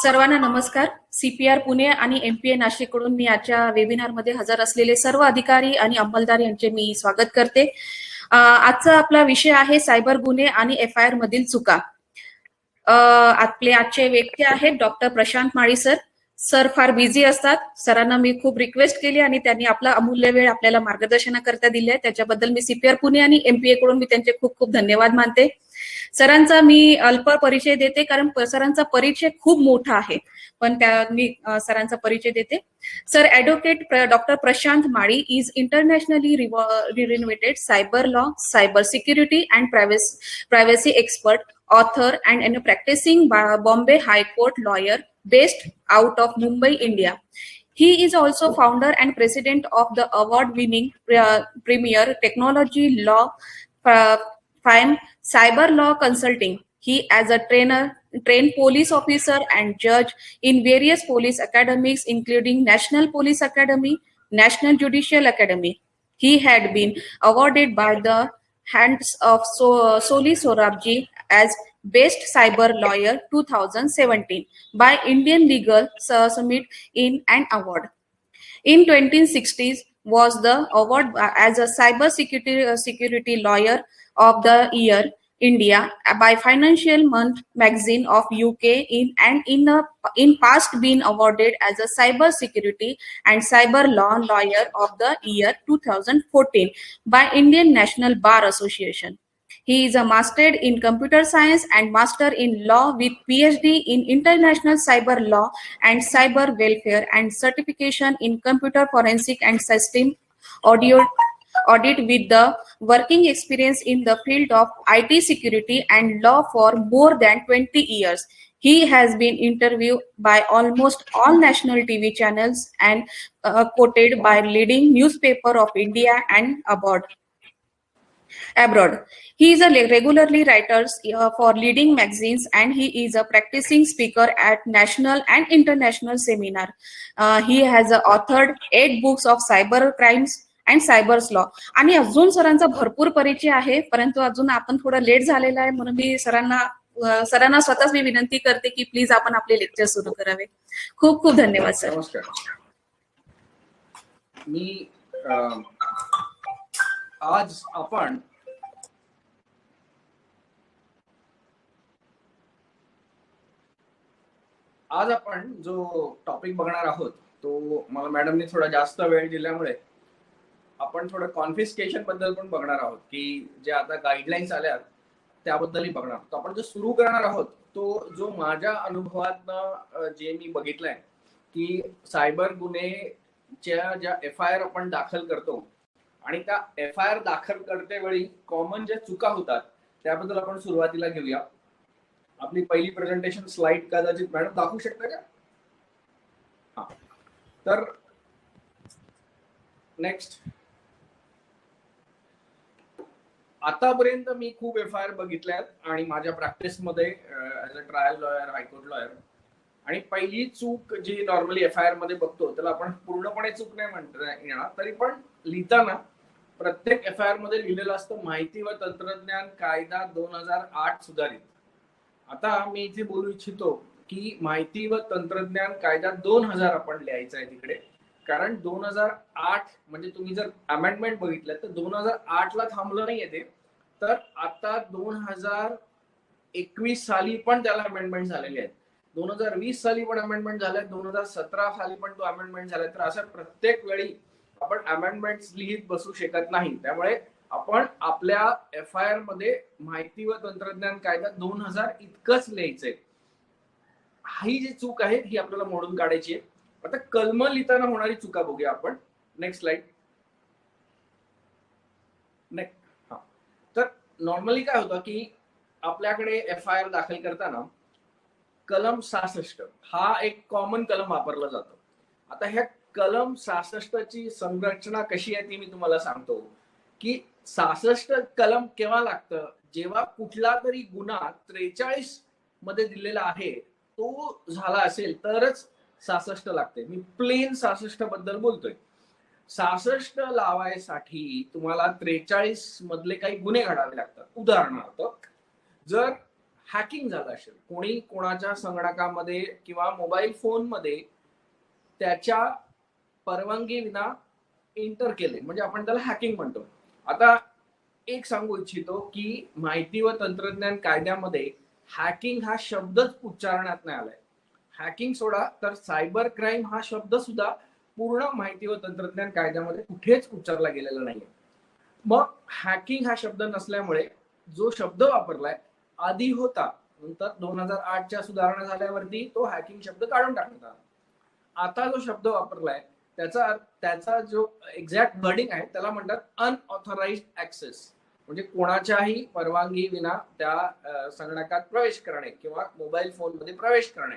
सर्वांना नमस्कार. सीपीआर पुणे आणि एमपीए नाशिककडून मी आजच्या वेबिनारमध्ये हजर असलेले सर्व अधिकारी आणि अंमलदार यांचे मी स्वागत करते. आजचा आपला विषय आहे सायबर गुन्हे आणि एफआयआर मधील चुका. आपले आजचे व्यक्ती आहेत डॉक्टर प्रशांत माळी सर. सर फार बिझी असतात. सरांना मी खूप रिक्वेस्ट केली आणि त्यांनी आपला अमूल्य वेळ आपल्याला मार्गदर्शनाकरता दिले. त्याच्याबद्दल मी सीपीआर पुणे आणि एमपीए कडून मी त्यांचे खूप खूप धन्यवाद मानते. सरांचा मी अल्प परिचय देते कारण सरांचा परिचय खूप मोठा आहे, पण त्या मी सरांचा परिचय देते. Sir advocate doctor Prashant Mali is internationally renovated cyber law, cyber security and privacy expert, author and a practicing Bombay High Court lawyer based out of Mumbai, India. He is also founder and president of the award-winning premier technology law firm Cyber Law Consulting. He as a trained police officer and judge in various police academies including National Police Academy, National Judicial Academy. He had been awarded by the hands of Soli Sorabji as Best Cyber Lawyer 2017 by Indian Legal Summit in an award. In 2060s was the award as a cyber security lawyer of the year India by Financial Month magazine of UK in past been awarded as a cyber security and cyber law lawyer of the year 2014 by Indian National Bar Association. He is a master in computer science and master in law with PhD in international cyber law and cyber welfare and certification in computer forensic and system audit with the working experience in the field of IT security and law for more than 20 years. He has been interviewed by almost all national TV channels and quoted by leading newspaper of India and abroad. He is a regularly writers for leading magazines and he is a practicing speaker at national and international seminar. He has authored 8 books of cyber crimes and cyber's law. आणि अजून सरांचा भरपूर परिचय आहे, परंतु अजून आपण थोडं लेट झालेला आहे म्हणून मी सरांना स्वतःच मी विनंती करते की प्लीज आपण आपले लेक्चर सुरू करावे. खूप खूप धन्यवाद सर. नमस्कार. मी आज आपण जो टॉपिक बघणार आहोत तो मला मॅडमने थोडा जास्त वेळ दिल्यामुळे आपण थोडं कॉन्फिस्केशन बद्दल पण बघणार आहोत की जे आता गाईडलाईन्स आल्या त्याबद्दलही बघणार आहोत. आपण जो सुरू करणार आहोत तो जो माझ्या अनुभवातनं जे मी बघितलंय की सायबर गुन्हेच्या ज्या FIR आपण दाखल करतो आणि त्या FIR दाखल करते वेळी कॉमन ज्या चुका होतात त्याबद्दल आपण सुरुवातीला घेऊया. आपली पहिली प्रेझेंटेशन स्लाइड कदाचित मॅडम दाखवू शकता का? हा, तर नेक्स्ट. आतापर्यंत मी खूप FIR बघितल्यात आणि माझ्या प्रॅक्टिसमध्ये as a trial lawyer, high court lawyer, आणि पहिली चूक जी नॉर्मली FIR मध्ये बघतो त्याला आपण पूर्णपणे चूक नाही म्हणता येणार, तरी पण लिहिताना प्रत्येक FIR मध्ये लिहिलेलं असतं माहिती व तंत्रज्ञान कायदा 2008 सुधारित. आता मी इथे बोलू इच्छितो की माहिती व तंत्रज्ञान कायदा 2000 आपण लिहायचं आहे तिकडे, कारण 2008 म्हणजे तुम्ही जर अमेंडमेंट बघितलं तर 2008 ला थांबलं नाहीये ते, तर आता 2021 साली पण त्याला अमेंडमेंट झालेले आहेत, 2020 साली पण अमेंडमेंट झाले, 2017 साली पण तो अमेंडमेंट झालाय. तर असं प्रत्येक वेळी आपण अमेंडमेंट लिहित बसू शकत नाही. त्यामुळे आपण आपल्या FIR मध्ये माहिती व तंत्रज्ञान कायदा 2000 इतकंच लिहायचंय. ही जी चूक आहे ही आपल्याला मोडून काढायची आहे. आता कलम लिहिताना होणारी चुका बघूया आपण. Next slide. नेक्स्ट. हा, तर नॉर्मली काय होतं की आपल्याकडे FIR दाखल करताना कलम 66 हा एक कॉमन कलम वापरला जातो. आता ह्या कलम 66 ची संरचना कशी आहे ती मी तुम्हाला सांगतो की 66 कलम केव्हा लागतं, जेव्हा कुठला तरी गुन्हा 43 मध्ये दिलेला आहे तो झाला असेल तरच 66 लागते. मी प्लेन 66 बद्दल बोलतोय. 66 लावायसाठी तुम्हाला 43 मधले काही गुन्हे घडावे लागतात. उदाहरणार्थ जर हॅकिंग झालं असेल, कोणी कोणाच्या संगणकामध्ये किंवा मोबाईल फोनमध्ये त्याच्या परवानगी विना एंटर केले, म्हणजे आपण त्याला हॅकिंग म्हणतो. आता एक सांगू इच्छितो की माहिती व तंत्रज्ञान कायद्यामध्ये हॅकिंग हा शब्दच उच्चारण्यात नाही आलाय. हॅकिंग सोडा तर सायबर क्राईम हा शब्द सुद्धा पूर्ण माहिती व तंत्रज्ञान कायद्यामध्ये कुठेच उच्चारला गेलेला नाहीये. मग हॅकिंग हा शब्द नसल्यामुळे जो शब्द वापरलाय आधी होता, नंतर 2008च्या सुधारणा झाल्यावरती तो हॅकिंग शब्द काढून टाकण्यात आला. आता जो शब्द वापरलाय त्याचा जो एक्झॅक्ट वर्डिंग आहे त्याला म्हणतात अनऑथराइज्ड ऍक्सेस, म्हणजे कोणाच्याही परवानगी विना त्या संगणकात प्रवेश करणे किंवा मोबाईल फोन मध्ये प्रवेश करणे.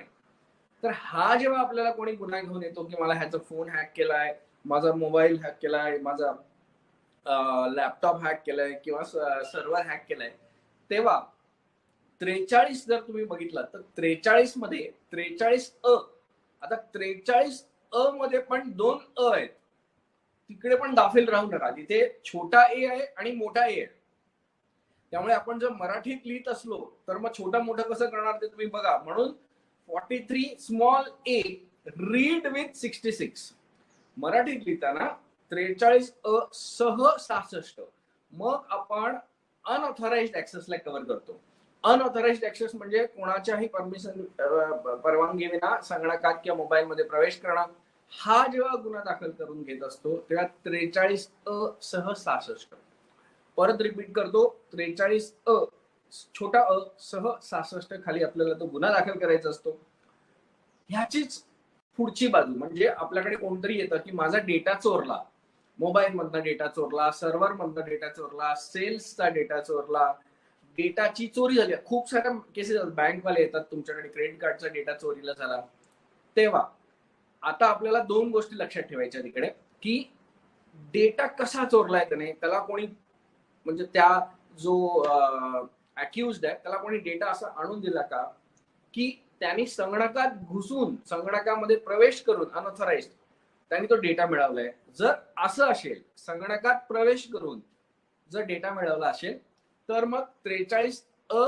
तर हा जेव्हा आपल्याला कोणी गुन्हा घेऊन येतो की मला ह्याचा फोन हॅक केलाय, माझा मोबाईल हॅक केलाय, माझा लॅपटॉप हॅक केलाय किंवा सर्व्हर हॅक केलाय, तेव्हा 43 जर तुम्ही बघितलं तर 43 मध्ये 43 अ, आता 43 अ मध्ये पण 2 अ आहेत, तिकडे पण गाफील राहू नका. तिथे छोटा ए आहे आणि मोठा ए आहे. त्यामुळे आपण जर मराठीत लिहित असलो तर मग छोटा मोठं कसं करणार ते तुम्ही बघा. म्हणून 43 स्मॉल ए रीड विथ 66, मराठीत लिहिताना 43 अ सह 66, मग आपण अनऑथराइज्ड ऍक्सेसला कव्हर करतो. अनऑथराइज्ड ऍक्सेस म्हणजे कोणाच्याही परवानगी विना संगणकात किंवा मोबाईल मध्ये प्रवेश करणं. हा जेव्हा गुन्हा दाखल करून घेत असतो तेव्हा 43 अ सह 66, परत रिपीट करतो, 43 अ छोटा अ सह 66 खाली आपल्याला तो गुन्हा दाखल करायचा असतो. ह्याचीच पुढची बाजू म्हणजे आपल्याकडे कोणतरी येतं की माझा डेटा चोरला, मोबाईल मधनं डेटा चोरला, सर्व्हर मधनं डेटा चोरला, सेल्सचा डेटा चोरला, डेटाची चोरी झाली. खूप साऱ्या केसेस बँकवाले येतात तुमच्याकडे, क्रेडिट कार्डचा डेटा चोरीला झाला. तेव्हा आता आपल्याला 2 गोष्टी लक्षात ठेवायच्या तिकडे, की डेटा कसा चोरलाय त्याने, त्याला कोणी म्हणजे त्या जो अक्युज्ड आहे त्याला कोणी डेटा असा आणून दिला का, की त्यांनी संगणकात घुसून संगणकामध्ये प्रवेश करून अनऑथराइज्ड त्यांनी तो डेटा मिळवलाय. जर असं असेल, संगणकात प्रवेश करून जर डेटा मिळवला असेल तर मग 43 अ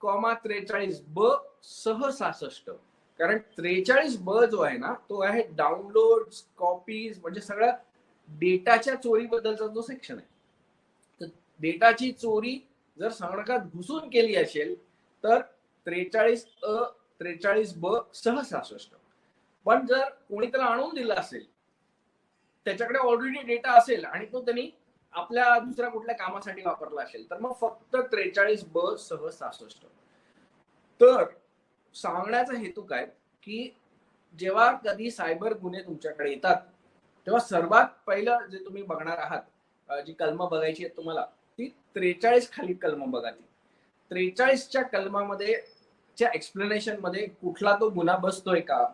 43 ब सह 66, कारण 43 ब जो आहे ना तो आहे डाउनलोड कॉपीज, म्हणजे सगळ्या डेटाच्या चोरीबद्दलचा जो सेक्शन आहे. तर डेटाची चोरी जर संगणकात घुसून केली असेल तर 43 अ 43 ब सह 66. पण जर कोणी त्याला आणून दिला असेल, त्याच्याकडे ऑलरेडी डेटा असेल आणि तो त्यांनी आपल्या दुसऱ्या कुठल्या कामासाठी वापरला असेल तर मग फक्त 43 ब सह 66. तर सांगण्याचा हेतू काय, की जेव्हा कधी सायबर गुन्हे तुमच्याकडे येतात तेव्हा सर्वात पहिलं जे तुम्ही बघणार आहात, जी कलमं बघायची आहेत तुम्हाला, ती 43 खाली कलम बघा. ती 43च्या कलमामध्ये च्या एक्सप्लेनेशन मध्ये कुठला तो गुन्हा बसतोय का,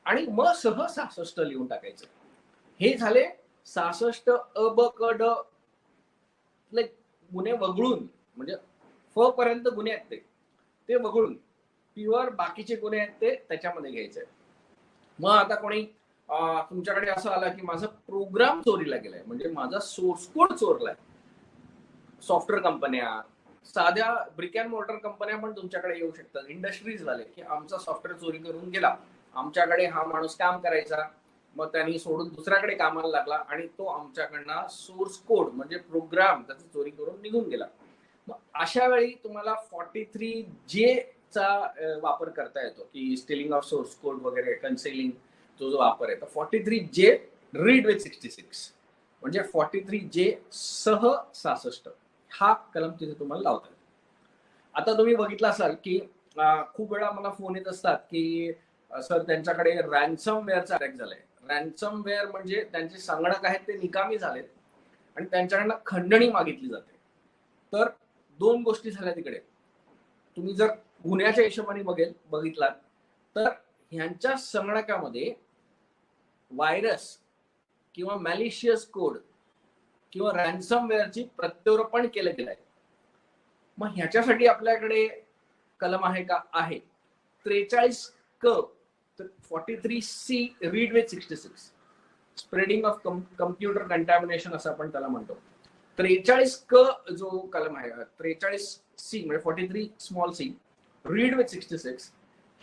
आणि मग सह 66 लिहून टाकायचं. हे झाले 66 अ ब क ड गुन्हे वगळून, म्हणजे फ पर्यंत गुन्हे आहेत ते वगळून प्युअर बाकीचे गुन्हे आहेत ते त्याच्यामध्ये घ्यायचे. मग आता कोणी तुमच्याकडे असं आलं की माझा प्रोग्राम चोरीला गेलाय, म्हणजे माझा सोर्स कोड चोरलाय, सॉफ्टवेअर कंपन्या, साध्या ब्रिक अँड मोर्टर कंपन्या पण तुमच्याकडे येऊ शकतात, इंडस्ट्रीज वाले, की आमचा सॉफ्टवेअर चोरी करून गेला, आमच्याकडे हा माणूस काम करायचा, मग त्यांनी सोडून दुसऱ्याकडे कामाला लागला आणि तो आमच्याकडनं सोर्स कोड म्हणजे प्रोग्राम त्याची चोरी करून निघून गेला. मग अशा वेळी तुम्हाला 43 जे चा वापर करता येतो, की स्टिलिंग ऑफ सोर्स कोड वगैरे कन्सेलिंग जो वापर आहे. तर 43 जे रीड विथ 66, म्हणजे 43 जे सह 66 हा कलम तिथे तुम्हाला लावता येतो. आता तुम्ही बघितलं असाल की खूप वेळा मला फोन येत असतात की सर त्यांच्याकडे रॅन्समवेअरचा अटॅक झालाय. रॅन्समवेअर म्हणजे त्यांचे संगणक आहेत ते निकामी झालेत आणि त्यांच्याकडनं खंडणी मागितली जाते. तर 2 गोष्टी झाल्या तिकडे. तुम्ही जर गुन्ह्याच्या हिशोबाने बघितलात तर ह्यांच्या संगणकामध्ये व्हायरस किंवा मॅलिशियस कोड किंवा रॅन्समवेअरची प्रत्यारोपण केलं गेलंय. मग ह्याच्यासाठी आपल्याकडे कलम आहे का? आहे. 43 क, 43 C read with 66, spreading of computer contamination असं आपण त्याला म्हणतो. 43 क जो कलम आहे 43C म्हणजे 43 स्मॉल सी रीड विथ 66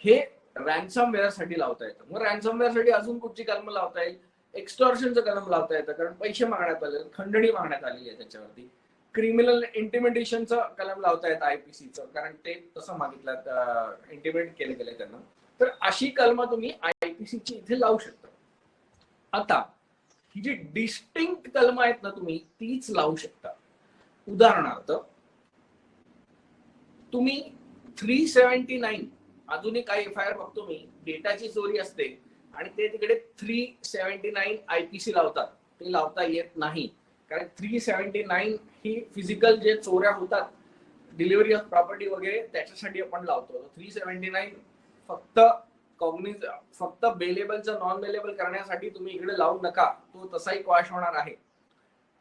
हे रॅन्समवेअर साठी लावता येतं. मग रॅन्समवेअर साठी अजून कुठची कलम लावता येईल? एक्स्टॉर्शनचं कलम लावता येतं कारण पैसे मागण्यात आले, खंडणी मागण्यात आली आहे त्याच्यावरती. क्रिमिनल इंटिमिडेशनचं कलम लावता येतं आयपीसीचं कारण ते तसं मागितलं, इंटिमिडेट केले गेले त्यांना. तर अशी कलम तुम्ही आयपीसीची इथे लावू शकता. आता ही जी डिस्टिंक्ट कलम आहेत ना तुम्ही तीच लावू शकता. उदाहरणार्थ तुम्ही 379 अजूनही काही एफआयआर बघतो मी, डेटाची चोरी असते आणि ते तिकडे 379 आयपीसी लावतात. ते लावता येत नाही कारण 379 ही फिजिकल जे चोऱ्या होतात, डिलिव्हरी ऑफ प्रॉपर्टी वगैरे त्याच्यासाठी आपण लावतो. 379 फक्त बेलेबलचं नॉन बेलेबल करण्यासाठी तुम्ही इकडे लावू नका, तो तसाही क्वॅश होणार आहे.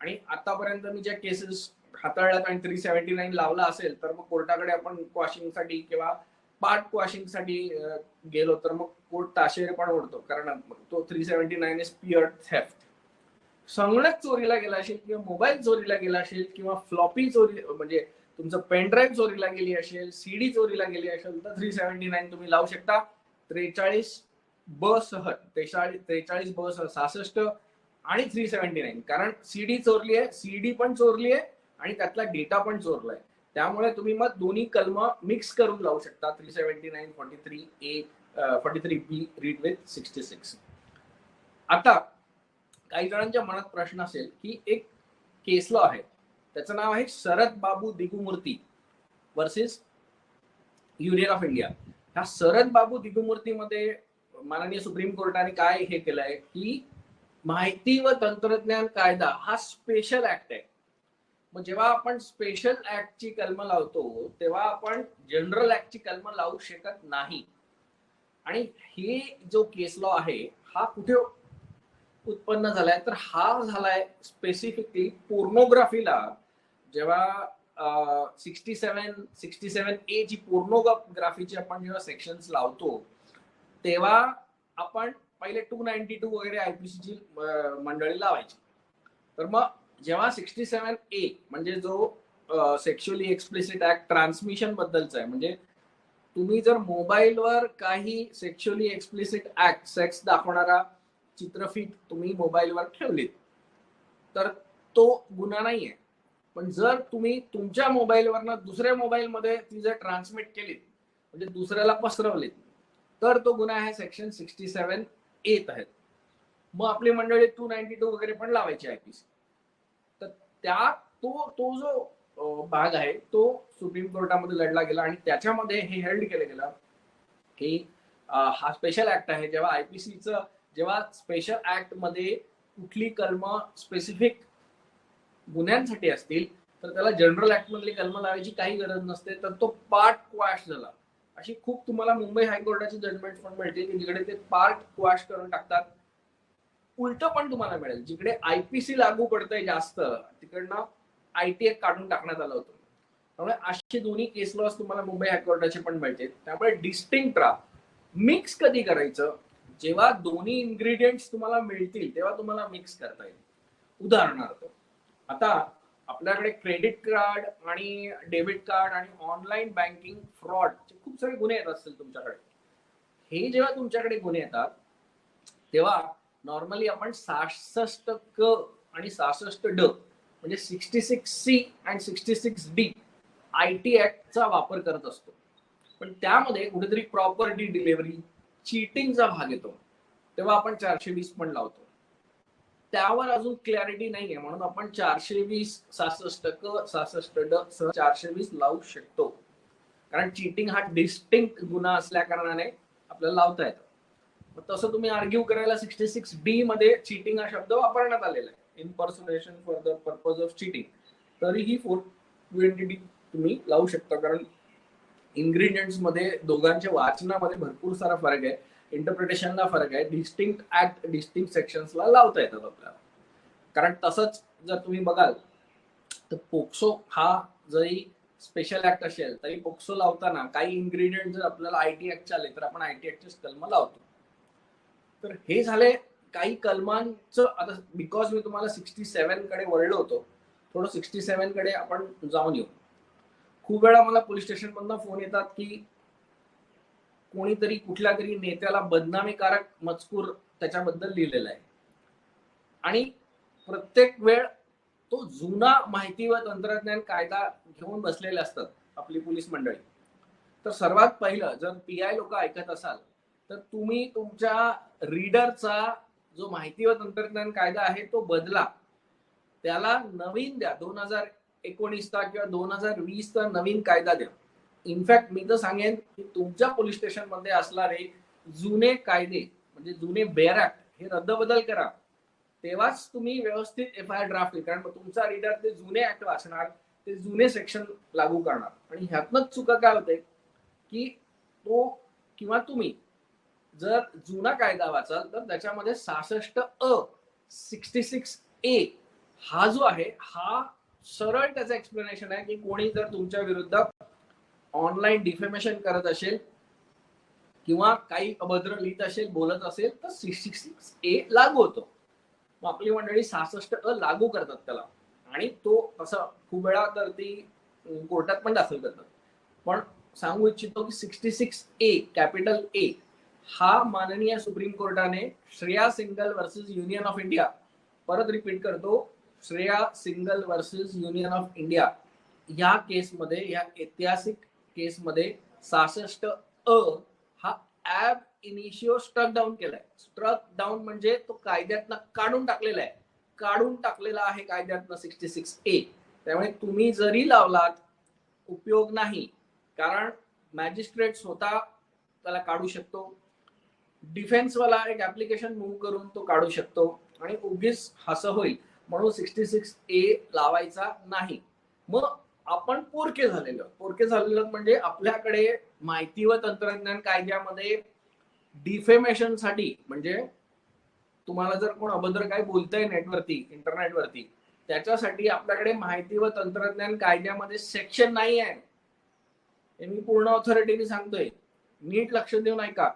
आणि आतापर्यंत मी ज्या केसेस हाताळल्यात आणि 379 लावला असेल तर मग कोर्टाकडे आपण क्वॉशिंगसाठी किंवा पार्ट क्वॉशिंगसाठी गेलो तर मग कोर्ट ताशेरे पण ओढतो कारण तो 379 इज प्युअर थेफ्ट. संगणक चोरीला गेला असेल किंवा मोबाईल चोरीला गेला असेल किंवा फ्लॉपी चोरी म्हणजे तुमचं पेनड्राईव्ह चोरीला गेली असेल, सीडी चोरीला गेली असेल तर 379 तुम्ही लावू शकता. 43 ब सह 43 ब सह 66 आणि 379 कारण सीडी चोरली आहे, सीडी पण चोरली आहे आणि त्यातला डेटा पण चोरलाय. त्यामुळे तुम्ही मग दोन्ही कलम मिक्स करून लावू शकता. 379 43A 43B रीड विथ 66. आता काही जणांच्या मनात प्रश्न असेल की एक केस लॉ आहे त्याचं नाव आहे शरद बाबू दिगुमूर्ती वर्सेस युनियन ऑफ इंडिया. ह्या शरद बाबू दिगुमूर्तीमध्ये माननीय सुप्रीम कोर्टाने काय हे केलंय की माहिती व तंत्रज्ञान कायदा हा स्पेशल ऍक्ट आहे. मग जेव्हा आपण स्पेशल ऍक्टची कलम लावतो तेव्हा आपण जनरल ऍक्टची कलम लावू शकत नाही. आणि हे जो केस लॉ आहे हा कुठे उत्पन्न झालाय तर हा झालाय स्पेसिफिकली पोर्नोग्राफीला. जेव्हा 67A जी पोर्नोग्राफीची आपण जेव्हा सेक्शन्स लावतो तेव्हा आपण पहिले 292 वगैरे आयपीसीची मंडळी लावायची. तर मग जेव्हा 67A म्हणजे जो सेक्शुअली एक्सप्लिसिट ऍक्ट ट्रान्समिशन बद्दलचा आहे, म्हणजे तुम्ही जर मोबाईलवर काही सेक्शुअली एक्सप्लिसिट ऍक्ट सेक्स दाखवणारा चित्रफित तुम्ही मोबाईलवर ठेवलीत तर तो गुन्हा नाहीये. पण जर तुम्ही तुमच्या मोबाईलवरनं दुसऱ्या मोबाईलमध्ये ती जर ट्रान्समिट केलीत म्हणजे दुसऱ्याला पसरवलीत तर तो गुन्हा आहे सेक्शन 67A तहत. मग आपली मंडळी 292 वगैरे पण लावायची आयपीसी. तर तो जो भाग आहे तो सुप्रीम कोर्टामध्ये लढला गेला आणि त्याच्यामध्ये हे हेल्ड केलं गेलं की हा स्पेशल ऍक्ट आहे. जेव्हा आयपीसीचं जेव्हा स्पेशल ऍक्ट मध्ये कुठली कलम स्पेसिफिक गुन्ह्यांसाठी असतील तर त्याला जनरल ऍक्ट मधली कलम लावायची काही गरज नसते. तर तो पार्ट क्वॅश झाला. अशी खूप तुम्हाला मुंबई हायकोर्टाची जजमेंट पण मिळते की जिकडे ते पार्ट क्वॅश करून टाकतात. उलट पण तुम्हाला मिळेल जिकडे आयपीसी लागू पडतंय जास्त तिकडनं आयटी ऍक्ट काढून टाकण्यात आलं होतं. त्यामुळे असे दोन्ही केस लॉस तुम्हाला मुंबई हायकोर्टाचे पण मिळते. त्यामुळे डिस्टिंक्ट राहा. मिक्स कधी करायचं? जेव्हा दोन्ही इन्ग्रेडियंट्स तुम्हाला मिळतील तेव्हा तुम्हाला मिक्स करता येईल. उदाहरणार्थ आता आपल्याकडे क्रेडिट कार्ड आणि डेबिट कार्ड आणि ऑनलाईन बँकिंग फ्रॉडचे खूप सारे गुन्हे येत असतील तुमच्याकडे. हे जेव्हा तुमच्याकडे गुन्हे येतात तेव्हा नॉर्मली आपण 66 क आणि 66 ड म्हणजे 66C आणि 66D आयटी ऍक्टचा वापर करत असतो. पण त्यामध्ये कुठेतरी प्रॉपर्टी डिलिव्हरी चीटिंगचा भाग येतो तेव्हा आपण 420 पण लावतो. त्यावर अजून क्लॅरिटी नाहीये म्हणून आपण 420 66 क 66 ड सह 420 लावू शकतो. कारण चीटिंग हा डिस्टिंक्ट गुन्हा असल्या कारणाने आपल्याला लावता येतं. मग तसं तुम्ही आर्ग्यू करायला 66D मध्ये चीटिंग हा शब्द वापरण्यात आलेला आहे. Impersonation for the purpose of cheating. तरीही 420D तुम्ही लावू शकता कारण इन्ग्रेडियंट्स मध्ये दोघांच्या वाचनामध्ये भरपूर सारा फरक आहे, इंटरप्रिटेशनला फरक आहे. डिस्टिंक्ट ऍक्ट डिस्टिंक्ट सेक्शन्सला लावता येतात आपल्याला. कारण तसंच जर तुम्ही बघाल तर पोक्सो हा जरी स्पेशल ऍक्ट असेल तरी पोक्सो लावताना काही इन्ग्रेडियंट जर आपल्याला आयटी ऍक्ट आले तर आपण आयटी ऍक्टचे कलम लावतो. तर हे झाले काही कलमांचं. आता बिकॉज मी तुम्हाला 67 कडे वळलो होतो थोडं 67 कडे आपण जाऊन येऊ. खूप वेळा मला पोलीस स्टेशन मधनं फोन येतात की कोणीतरी कुठल्या तरी नेत्याला बदनामीकारक मजकूर त्याच्याबद्दल लिहिलेला आहे आणि प्रत्येक वेळ तो जुना माहिती व तंत्रज्ञान कायदा घेऊन बसलेले असतात आपली पोलीस मंडळी. तर सर्वात पहिलं जर पीआय लोक ऐकत असाल तर तुम्ही तुमच्या रीडरचा जो माहिती व तंत्रज्ञान कायदा आहे तो बदला, त्याला नवीन द्या. 2019चा किंवा 2020चा नवीन कायदा द्या. इनफॅक्ट मी तर सांगेन की तुमच्या पोलीस स्टेशन मध्ये असणारे जुने कायदे म्हणजे जुने बेअर ऍक्ट हे रद्दबदल करा, तेव्हाच तुम्ही व्यवस्थित एफ आय आर ड्राफ्ट. कारण तुमचा रीडर ते जुने ऍक्ट वाचणार, ते जुने सेक्शन लागू करणार आणि ह्यातनच चुका काय होते की तो किंवा तुम्ही जर जुना कायदा वाचाल तर त्याच्यामध्ये 66A हा जो आहे हा सरळ त्याचं एक्सप्लेनेशन आहे की कोणी जर तुमच्या विरुद्ध ऑनलाईन डिफेमेशन करत असेल किंवा काही अभद्र लिहित असेल, बोलत असेल तर 66A लागू होतो. मग आपली मंडळी 66A लागू करतात त्याला आणि तो असं खूप वेळा तर ती कोर्टात पण दाखल करतात. पण सांगू इच्छितो की 66A कॅपिटल ए हा माननीय सुप्रीम कोर्टाने Shreya single versus union of India, परत रिपीट करतो, Shreya single versus union of India या केसमध्ये, या ऐतिहासिक केसमध्ये 66A हा ऍब इनिशिओ स्ट्रक डाऊन केलाय. स्ट्रक डाऊन म्हणजे तो कायद्यातनं काढून टाकलेला आहे, काढून टाकलेला आहे कायद्यातनं 66A. त्यामुळे तुम्ही जरी लावलात उपयोग नाही, कारण मॅजिस्ट्रेट स्वतः त्याला काढू शकतो, डिफेन्सवाला एक ऍप्लिकेशन मूव्ह करून तो काढू शकतो आणि उगीच असं होईल म्हणून 66A लावायचा नाही. मग आपण पोरके झालेलो म्हणजे आपल्याकडे माहिती व तंत्रज्ञान कायद्यामध्ये डिफेमेशन साठी, म्हणजे तुम्हाला जर कोण अभद्र काय बोलतंय नेटवरती, इंटरनेटवरती, त्याच्यासाठी आपल्याकडे माहिती व तंत्रज्ञान कायद्यामध्ये सेक्शन नाही आहे. हे मी पूर्ण ऑथॉरिटीने सांगतोय, नीट लक्ष देऊन ऐका.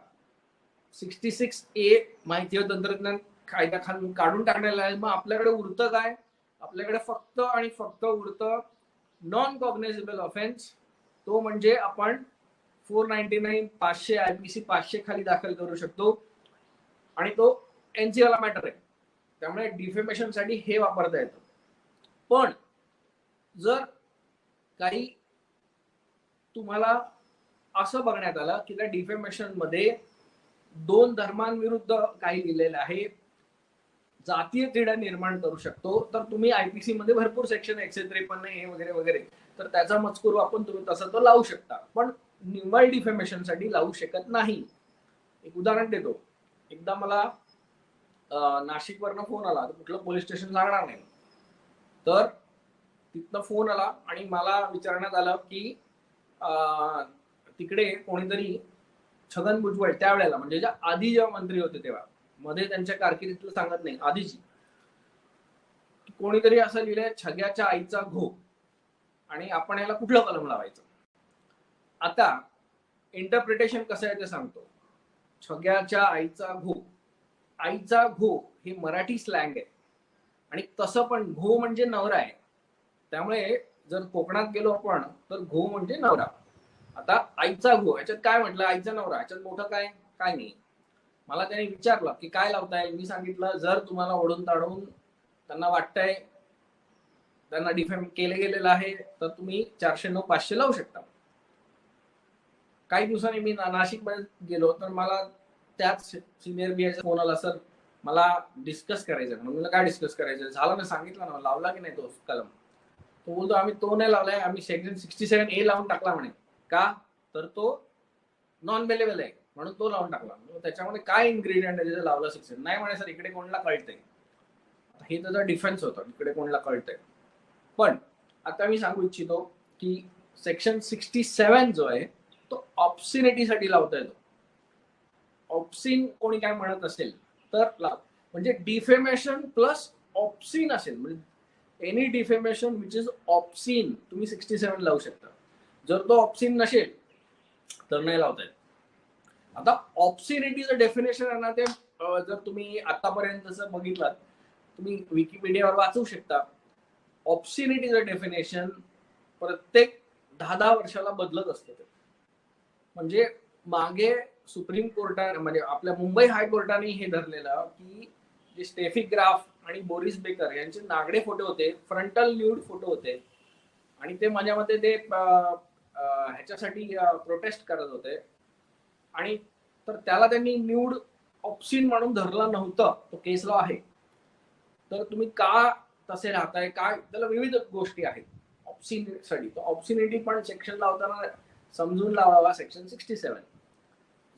66A माहिती व तंत्रज्ञान कायदा काढून टाकलेला आहे. मग आपल्याकडे उरतं काय? आपल्याकडे फक्त आणि फक्त उरतं नॉन कॉग्नायझेबल ऑफेन्स. तो म्हणजे आपण 499 500 IPC 500 खाली दाखल करू शकतो आणि तो NC वाला मॅटर आहे. त्यामुळे डिफेमेशन साठी हे वापरता येतं. पण जर काही तुम्हाला असं बघण्यात आलं की त्या डिफेमेशन मध्ये दोन धर्मांविरुद्ध काही लिहिलेलं आहे, जातीय तिढा निर्माण करू शकतो, तर तुम्ही IPC मध्ये भरपूर सेक्शन 153 हे वगैरे वगैरे, तर त्याचा मजकूर वापरून तुम्ही तसं तो लावू शकता, पण निव्वळ डिफेमेशन साठी लावू शकत नाही. एक उदाहरण देतो. एकदा मला नाशिक वरनं फोन आला, कुठलं पोलीस स्टेशन सांगणार नाही, तर तिथनं फोन आला आणि मला विचारण्यात आलं की तिकडे कोणीतरी छगन भुजबळ त्यावेळेला, म्हणजे ज्या आधी जेव्हा मंत्री होते तेव्हा, मध्ये त्यांच्या कारकिर्दीतलं सांगत नाही, आधीची, कोणीतरी असं लिहिलंय छग्याच्या आईचा घो आणि आपण याला कुठलं कलम लावायचं. आता इंटरप्रिटेशन कसं आहे ते सांगतो. छग्याच्या आईचा घो, आईचा घो हे मराठी स्लँग आहे आणि तसं पण घो म्हणजे नवरा आहे. त्यामुळे जर कोकणात गेलो आपण तर घो म्हणजे नवरा. आता आईचा घो याच्यात काय म्हटलं, आईचा नवरा, याच्यात मोठं काय काय नाही. मला त्याने विचारलं की काय लावताय, मी सांगितलं जर तुम्हाला ओढून ताडून त्यांना वाटतंय त्यांना डिफेम केले गेलेलं आहे तर तुम्ही 409 500 लावू शकता. काही दिवसांनी मी नाशिक मध्ये गेलो तर मला त्याच सिनियर BIचा फोन आला, सर मला डिस्कस करायचं. म्हणून काय डिस्कस करायचं, झालं ना, सांगितलं ना, लावला की नाही तो कलम. तो बोलतो आम्ही तो नाही लावलाय, आम्ही सेक्शन 67A लावून टाकला म्हणे. का? तर तो नॉन बेलेबल आहे म्हणून तो लावून टाकला. त्याच्यामध्ये काय इन्ग्रेडियंट आहे लावलं 66? नाही म्हणे सर इकडे कोणाला कळतंय. हे त्याचा डिफेन्स होता, इकडे कोणाला कळतंय. पण आता मी सांगू इच्छितो की सेक्शन 67 जो आहे तो ऑब्सिनिटीसाठी लावता येतो. ऑब्सिन कोणी काय म्हणत असेल तर लाव, म्हणजे डिफेमेशन प्लस ऑब्सिन असेल, म्हणजे एनी डिफेमेशन विच इज ऑब्सिन तुम्ही 67 लावू शकता. जर तो ऑब्सिन नसेल तर नाही लावता येत. आता ऑब्सिनिटीचं डेफिनेशन आहे ना, ते जर तुम्ही आतापर्यंत बघितलं तुम्ही विकिपीडियावर वाचू शकता. ऑब्सिनिटीचं डेफिनेशन प्रत्येक 10-10 वर्षाला बदलत असतं ते. म्हणजे मागे सुप्रीम कोर्टाने म्हणजे आपल्या मुंबई हायकोर्टाने हे धरलेलं की जे स्टेफी ग्राफ आणि बोरिस बेकर यांचे नागडे फोटो होते, फ्रंटल न्यूड फोटो होते आणि ते माझ्या मते ते ह्याच्यासाठी प्रोटेस्ट करत होते आणि तर त्याला त्यांनी न्यूड ऑप्शन म्हणून धरलं नव्हतं. तो केस लॉ आहे. तर तुम्ही का तसे राहताय, काय त्याला विविध गोष्टी आहेत ऑप्शनसाठी. तो ऑप्शनिटी पण सेक्शन लावताना समजून लावावा सेक्शन 67.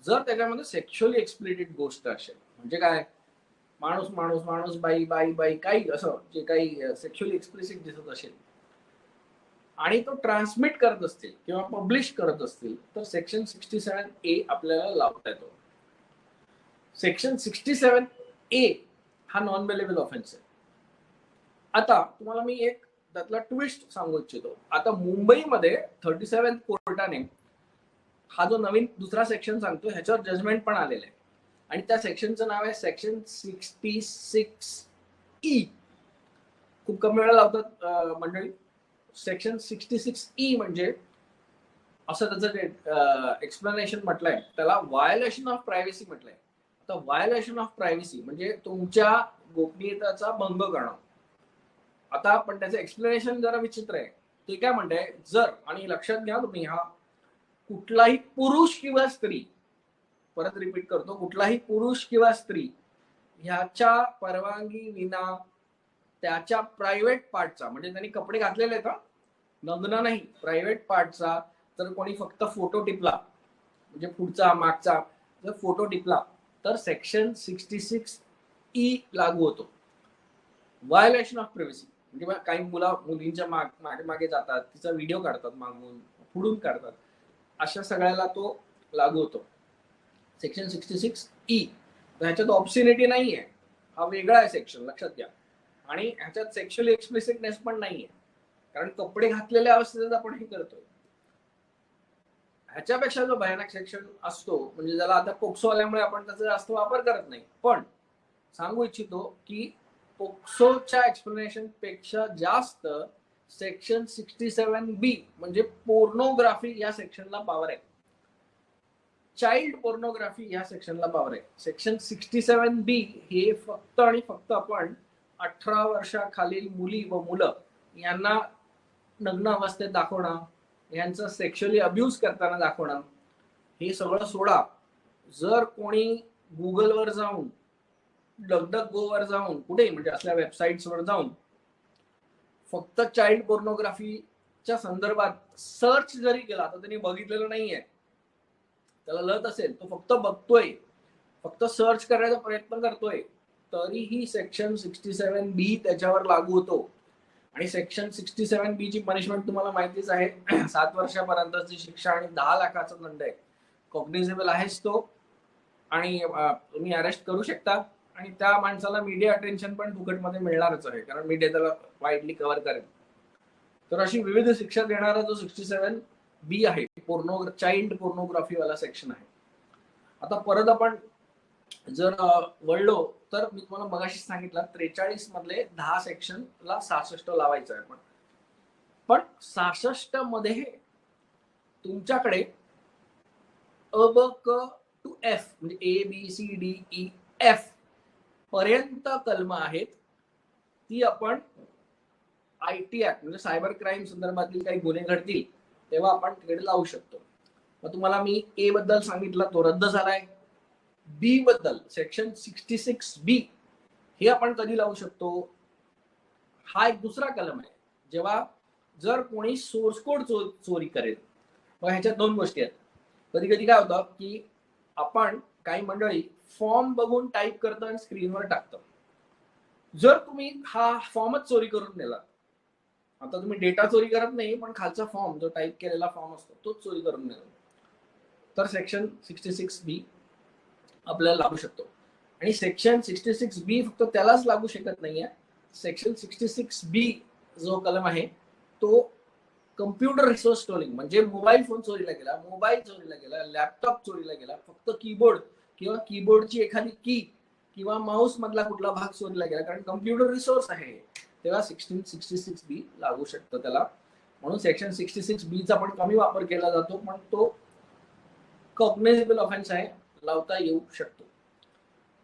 जर त्याच्यामध्ये सेक्शुअली एक्सप्लिसिट गोष्ट असेल म्हणजे काय माणूस माणूस माणूस बाई बाई बाई काही असं जे काही सेक्शुअली एक्सप्लिसिट दिसत असेल आणि तो ट्रान्समिट करत असतील किंवा पब्लिश करत असतील तर सेक्शन 67A आपल्याला लावता येतो. सेक्शन 67A हा नॉन बेलेबल ऑफेन्स आहे. आता तुम्हाला मी एक त्यातला ट्विस्ट सांगू इच्छितो. आता मुंबईमध्ये 37 कोर्टाने हा जो नवीन दुसरा सेक्शन सांगतो ह्याच्यावर जजमेंट पण आलेलं आहे आणि त्या सेक्शनचं नाव आहे सेक्शन 66E. खूप कमी वेळा लावतात मंडळी. सेक्शन 66E म्हणजे असं त्याचं एक्सप्लेनेशन म्हटलंय, त्याला व्हायोलेशन ऑफ प्रायव्हसी म्हटलंय. आता व्हायोलेशन ऑफ प्रायव्हसी म्हणजे तुमच्या गोपनीयतेचा भंग करणं. आता पण त्याचं एक्सप्लेनेशन जरा विचित्र आहे. ते काय म्हणतंय, जर आणि लक्षात घ्या तुम्ही हा कुठलाही पुरुष किंवा स्त्री, परत रिपीट करतो, कुठलाही पुरुष किंवा स्त्री ह्याच्या परवानगी विना त्याच्या प्रायव्हेट पार्टचा म्हणजे त्यांनी कपडे घातलेले आहेत नग्न नाही, प्रायव्हेट पार्टचा जर कोणी फक्त फोटो टिपला म्हणजे पुढचा मागचा जर फोटो टिपला तर सेक्शन 66E लागू होतो. व्हायोलेशन ऑफ प्रायव्हसी म्हणजे काही मुलींच्या मागे मागे जातात, तिचा व्हिडिओ काढतात, मागून पुढून काढतात, अशा सगळ्याला तो लागू होतो सेक्शन 66E. ह्याच्यात ऑब्सिनिटी नाहीये, हा वेगळा आहे सेक्शन, लक्षात घ्या. आणि ह्याच्यात सेक्शुअली एक्सप्लिसिटनेस पण नाहीये कारण कपडे घातलेल्या अवस्थेत आपण हे करतोय. ह्याच्यापेक्षा जो भयानक सेक्शन असतो म्हणजे ज्याला आता पोक्सो आल्यामुळे आपण त्याचा जास्त वापर करत नाही, पण सांगू इच्छितो की पोक्सोच्या एक्सप्लेनेशन पेक्षा जास्त सेक्शन 67B म्हणजे पोर्नोग्राफी या सेक्शनला पॉवर आहे. चाइल्ड पोर्नोग्राफी या सेक्शनला पॉवर आहे. सेक्शन 67B हे फक्त आणि फक्त आपण 18 वर्षाखालील मुली व मुलं यांना नग्न अवस्थेत दाखवणं, यांचं सेक्शुअली अब्यूज करताना दाखवणं, हे सगळं सोडा. जर कोणी गुगलवर जाऊन डगडग गोवर जाऊन कुठे म्हणजे असल्या वेबसाईट्सवर जाऊन फक्त चाइल्ड पोर्नोग्राफीच्या संदर्भात सर्च जरी केला तर त्यांनी बघितलेलं नाहीये, त्याला लत असेल, तो फक्त बघतोय, फक्त सर्च करायचा प्रयत्न करतोय, तरीही सेक्शन 67B त्याच्यावर लागू होतो. आणि सेक्शन 67B ची पनिशमेंट तुम्हाला माहितीच आहे, 7 वर्षापर्यंतची शिक्षा आणि 10 लाखाचा दंड आहे. कॉग्निझेबल आहेच तो आणि तुम्ही अरेस्ट करू शकता आणि त्या माणसाला मीडिया अटेन्शन पण फुकटमध्ये मिळणारच आहे कारण मीडिया त्याला वाईडली कव्हर करेल. तर अशी विविध शिक्षा देणारा जो 67B आहे चाइल्ड पोर्नोग्राफी वाला सेक्शन आहे. आता परत आपण जर वळलो तर मी तुम्हाला मगाशी सांगितलं 43 मधले 10 सेक्शनला 66 लावायचं आहे. पण 66 मध्ये तुमच्याकडे अ ब क टू एफ म्हणजे ABCDEF पर्यंत कलम आहेत. ती आपण IT ऍक्ट म्हणजे सायबर क्राईम संदर्भातील काही गुन्हे घडतील तेव्हा आपण तिकडे लावू शकतो. मग तुम्हाला मी A बद्दल सांगितलं, तो रद्द झालाय. B बद्दल सेक्शन 66B हे आपण कधी लावू शकतो, हा एक दुसरा कलम आहे. जेव्हा जर कोणी सोर्स कोड चोरी करेल. मग ह्याच्यात दोन गोष्टी आहेत. कधी कधी काय होतं की आपण काही मंडळी फॉर्म बघून टाईप करतो आणि स्क्रीनवर टाकतो. जर तुम्ही हा फॉर्मच चोरी करून नेला, आता तुम्ही डेटा चोरी करत नाही पण खालचा फॉर्म जो टाईप केलेला फॉर्म असतो तोच चोरी करून नेला, तर सेक्शन 66B आपल्याला लागू शकतो. आणि सेक्शन 66B फक्त त्यालाच लागू शकत नाहीये. सेक्शन 66B जो कलम आहे तो कम्प्युटर रिसोर्स स्टोलिंग म्हणजे मोबाईल फोन चोरीला गेला, मोबाईल चोरीला गेला, लॅपटॉप चोरीला गेला, फक्त कीबोर्ड किंवा कीबोर्डची एखादी की किंवा माऊस मधला कुठला भाग चोरीला गेला, कारण कम्प्युटर रिसोर्स आहे तेव्हा 1666B लागू शकतं त्याला. म्हणून सेक्शन 66B चा पण कमी वापर केला जातो, पण तो कॉग्नायझेबल ऑफेन्स आहे, लावता येऊ शकतो.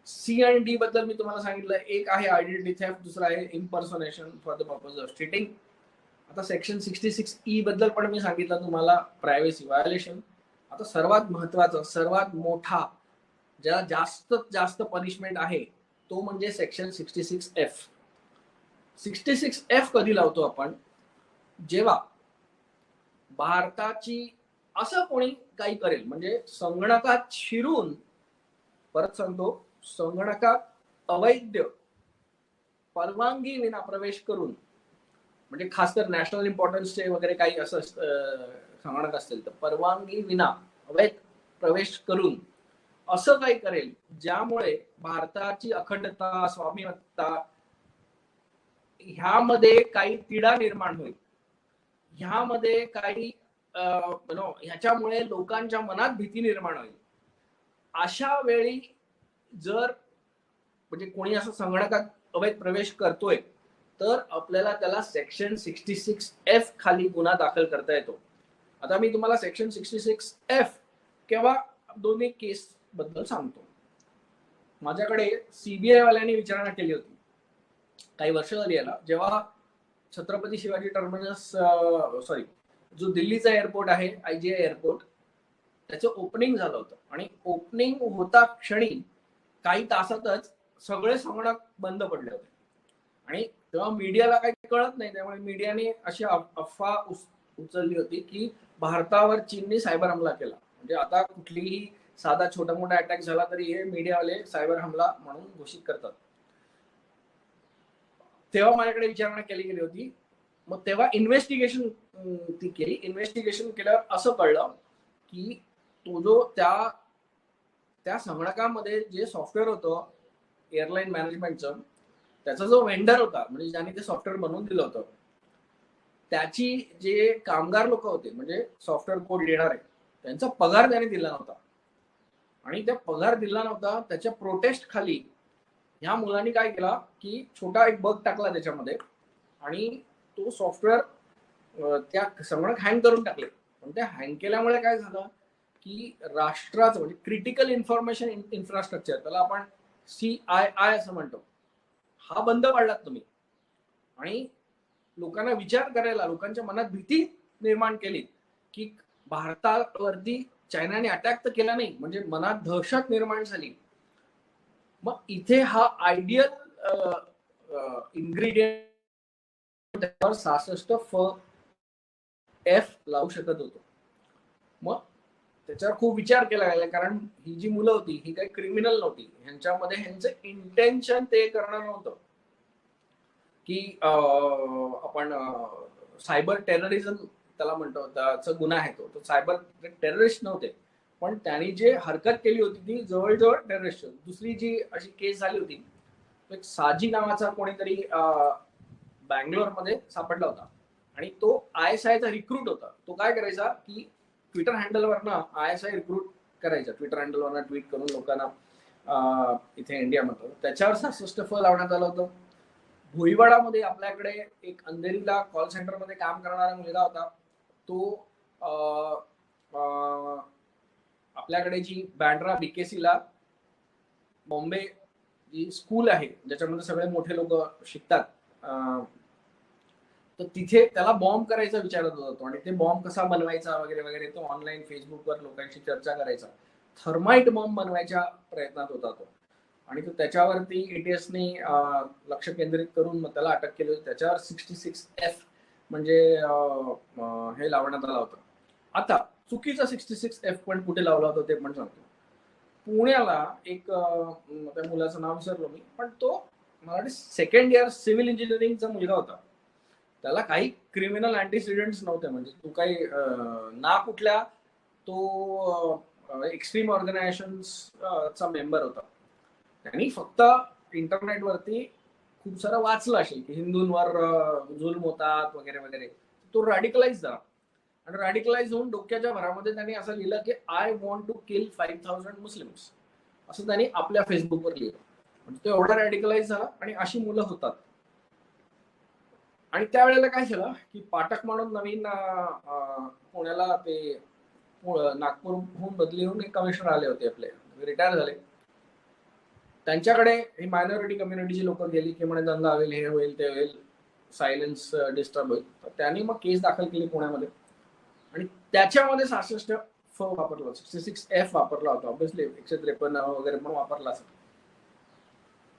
सी आणि डी बद्दल मी तुम्हाला सांगितलं. एक आहे आयडेंटिटी थेफ्ट, दुसरा आहे impersonation for the purpose of cheating. आता सेक्शन 66E बद्दल पण मी सांगितलं तुम्हाला, प्रायव्हसी व्हायोलेशन. आता सर्वात महत्वाचं, सर्वात मोठा, ज्याला जास्तीत जास्त पनिशमेंट आहे, तो म्हणजे सेक्शन 66F. 66F कधी लावतो आपण? जेव्हा भारताची असं कोणी काही करेल, म्हणजे संगणकात शिरून, परत सांगतो, संगणकात अवैध परवानगी विना प्रवेश करून, म्हणजे खास तर नॅशनल इम्पॉर्टन्सचे वगैरे काही असं संगणक असतील तर परवानगी विना अवैध प्रवेश करून असं काही करेल ज्यामुळे भारताची अखंडता, स्वाभिमत्ता ह्यामध्ये काही तिढा निर्माण होईल, ह्यामध्ये काही ह्याच्यामुळे लोकांच्या मनात भीती निर्माण होईल, अशा वेळी जर म्हणजे कोणी असं संगणकात अवैध प्रवेश करतोय तर आपल्याला त्याला सेक्शन 66F खाली गुन्हा दाखल करता येतो. आता मी तुम्हाला सेक्शन 66F किंवा दोन्ही केस बद्दल सांगतो. माझ्याकडे सीबीआय वाल्यांनी विचारणा केली होती काही वर्ष झाली याला, जेव्हा छत्रपती शिवाजी टर्मिनस जो दिल्लीचा एअरपोर्ट आहे, IGI एअरपोर्ट, त्याचं ओपनिंग झालं होतं. आणि ओपनिंग होता क्षणी काही तासातच सगळे संगणक बंद पडले होते. आणि तेव्हा मीडियाला काही कळत नाही, त्यामुळे मीडियाने अशी अफवा उचलली होती की भारतावर चीनने सायबर हमला केला. म्हणजे आता कुठलीही साधा छोटा मोठा अटॅक झाला तरी हे मीडियावाले सायबर हमला म्हणून घोषित करतात. तेव्हा माझ्याकडे विचारणा केली गेली होती. मग तेव्हा इन्व्हेस्टिगेशन ती केली. इन्व्हेस्टिगेशन केल्यावर असं कळलं की तो जो त्या संगणकामध्ये जे सॉफ्टवेअर होतं एअरलाईन मॅनेजमेंटचं, त्याचा जो वेंडर होता, म्हणजे ज्याने ते सॉफ्टवेअर बनवून दिलं होतं, त्याची जे कामगार लोक होते, म्हणजे सॉफ्टवेअर कोड लिहिणारे, त्यांचा पगार त्याने दिला नव्हता. आणि त्या पगार दिला नव्हता त्याच्या प्रोटेस्ट खाली ह्या मुलांनी काय केला की छोटा एक बग टाकला त्याच्यामध्ये आणि तो सॉफ्टवेअर त्या संगणक हँग करून टाकले. पण त्या हँग केल्यामुळे काय झालं की राष्ट्राचं म्हणजे क्रिटिकल इन्फॉर्मेशन इन्फ्रास्ट्रक्चर, त्याला आपण CII असं म्हणतो, हा बंद पाडलात तुम्ही. आणि लोकांना विचार करायला, लोकांच्या मनात भीती निर्माण केली की भारतावरती चायनाने अटॅक तर केला नाही, म्हणजे मनात दहशत निर्माण झाली. मग इथे हा आयडियल इन्ग्रेडियंट 66F लावू शकत होतो. मग त्याच्यावर खूप विचार केला गेला, कारण ही जी मुलं होती ही काही क्रिमिनल नव्हती, ह्यांच्यामध्ये ह्यांचं इंटेन्शन ते करणं नव्हतं की आपण सायबर टेररिझम त्याला म्हणतो, त्याचा गुन्हा आहे तो सायबर टेररिस्ट नव्हते, पण त्यांनी जे हरकत केली होती ती जवळजवळ टेररिस्ट. दुसरी जी अशी केस झाली होती, एक साजी नावाचा कोणीतरी बँगलोरमध्ये सापडला होता आणि तो ISIचा रिक्रूट होता. तो काय करायचा की ट्विटर हँडलवरनं ISI रिक्रूट करायचा, ट्विटर हँडलवरनं ट्विट करून लोकांना इथे इंडियामध्ये. त्याच्यावर 66F लावण्यात आलं होतं. भोईवाडामध्ये आपल्याकडे एक अंधेरीला कॉल सेंटरमध्ये काम करणारा मुलगा होता. तो आपल्याकडे जी बँड्रा BKCला बॉम्बे जी स्कूल आहे ज्याच्यामध्ये सगळे मोठे लोक शिकतात, तर तिथे त्याला बॉम्ब करायचा विचारत होता आणि ते बॉम्ब कसा बनवायचा वगैरे वगैरे तो ऑनलाईन फेसबुकवर लोकांशी चर्चा करायचा. थर्माइट बॉम्ब बनवायच्या प्रयत्नात होता तो. आणि तो त्याच्यावरती ATSने लक्ष केंद्रित करून मग त्याला अटक केली होती. त्याच्यावर 66F म्हणजे हे लावण्यात आलं होतं. आता चुकीचा 66F पण कुठे लावला होता ते पण सांगतो. पुण्याला एक त्या मुलाचं नाव विसरलो मी, पण तो मला वाटतं सेकंड इयर सिव्हिल इंजिनिअरिंगचा मुलगा होता. त्याला काही क्रिमिनल अँटीसिडेंट्स नव्हते, म्हणजे तो काही ना कुठल्या तो एक्स्ट्रीम ऑर्गनायझेशनचा मेंबर होता. त्यांनी फक्त इंटरनेटवरती खूप सारं वाचलं असेल की हिंदूंवर जुल्म होतात वगैरे वगैरे. तो रॅडिकलाइज झाला आणि रॅडिकलाइज होऊन डोक्याच्या भरामध्ये त्यांनी असं लिहिलं की I want to kill 5000 Muslims, असं त्यांनी आपल्या फेसबुकवर लिहिलं. म्हणजे तो एवढा रॅडिकलाइज झाला आणि अशी मुलं होतात. आणि त्यावेळेला काय झालं की पाठक म्हणून नवीन पुण्याला ते नागपूरहून बदली होऊन एक कमिशनर आले होते, आपले रिटायर झाले. त्यांच्याकडे ही मायनॉरिटी कम्युनिटीची लोक गेली की म्हणे दंगा होईल, हे होईल, ते होईल, सायलेन्स डिस्टर्ब होईल. तर त्यांनी मग केस दाखल केली पुण्यामध्ये आणि त्याच्यामध्ये 66 फ वापरला, 66F वापरला होता. ऑब्व्हियसली 153 वगैरे पण वापरला असेल,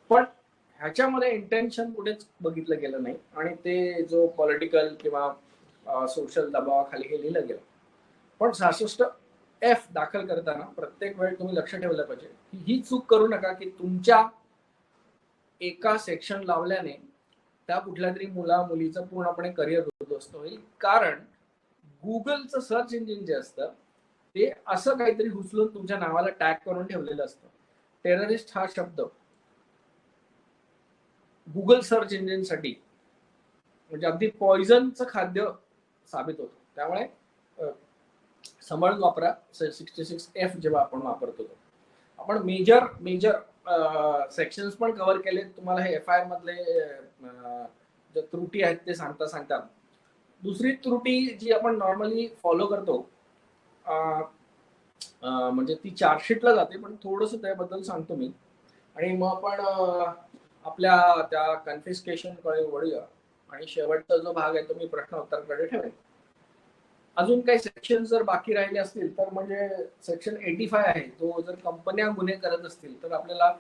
पण ह्याच्यामध्ये इंटेन्शन कुठेच बघितलं गेलं नाही आणि ते जो पॉलिटिकल किंवा सोशल दबावाखाली हे लिहिलं गेलं. पण 66F दाखल करताना प्रत्येक वेळ तुम्ही लक्ष ठेवलं पाहिजे की ही चूक करू नका की तुमच्या एका सेक्शन लावल्याने त्या कुठल्या तरी मुला मुलीचं पूर्णपणे करिअर उद्ध्वस्त होईल. कारण गुगलचं सर्च इंजिन जे असतं ते असं काहीतरी उचलून तुमच्या नावाला टॅग करून ठेवलेलं असतं. टेररिस्ट हा शब्द गुगल सर्च इंजिन साठी म्हणजे अगदी पॉइझनचं खाद्य साबित होतं. त्यामुळे सांभाळून वापरा 66F जेव्हा आपण वापरतो. आपण मेजर सेक्शन्स पण कव्हर केले. तुम्हाला हे FIR मधले ज्या त्रुटी आहेत ते सांगता दुसरी त्रुटी जी आपण नॉर्मली फॉलो करतो म्हणजे ती चार्जशीटला जाते, पण थोडस त्याबद्दल सांगतो मी आणि मग आपण आपल्या त्या कन्फिस्केशन कडे वळूया. आणि शेवटचा जो भाग आहे तो मी प्रश्न उत्तराकडे ठेवेन. अजून काही सेक्शन जर बाकी राहिले असतील तर म्हणजे सेक्शन 85 आहे, तो जर कंपन्या गुन्हे करत असतील तर आपल्याला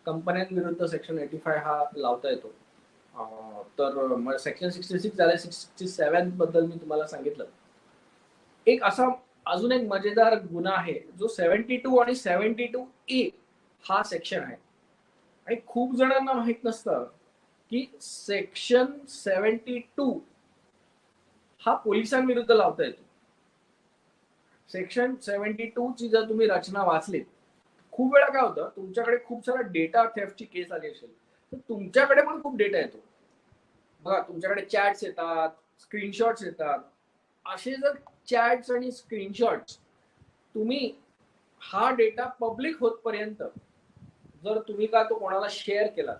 कंपन्यांविरुद्ध सेक्शन 85 हा लावता येतो. तर सेक्शन 66 झाले. 67 बद्दल मी तुम्हाला सांगितलं. एक असा अजून एक मजेदार गुन्हा आहे जो 72 आणि 72A हा सेक्शन आहे आणि खूप जणांना माहित नसतं की सेक्शन 72 हा पोलिसांविरुद्ध लावता येतो. सेक्शन 72 ची जर तुम्ही रचना वाचलीत, खूप वेळा काय होतं, तुमच्याकडे खूप सारा डेटा थेफ्टची केस आली असेल तर तुमच्याकडे पण खूप डेटा येतो बघा. तुमच्याकडे चॅट्स येतात, स्क्रीनशॉट्स येतात. असे जर चॅट्स आणि स्क्रीनशॉट्स तुम्ही हा डेटा पब्लिक होतपर्यंत जर तुम्ही का तो कोणाला शेअर केला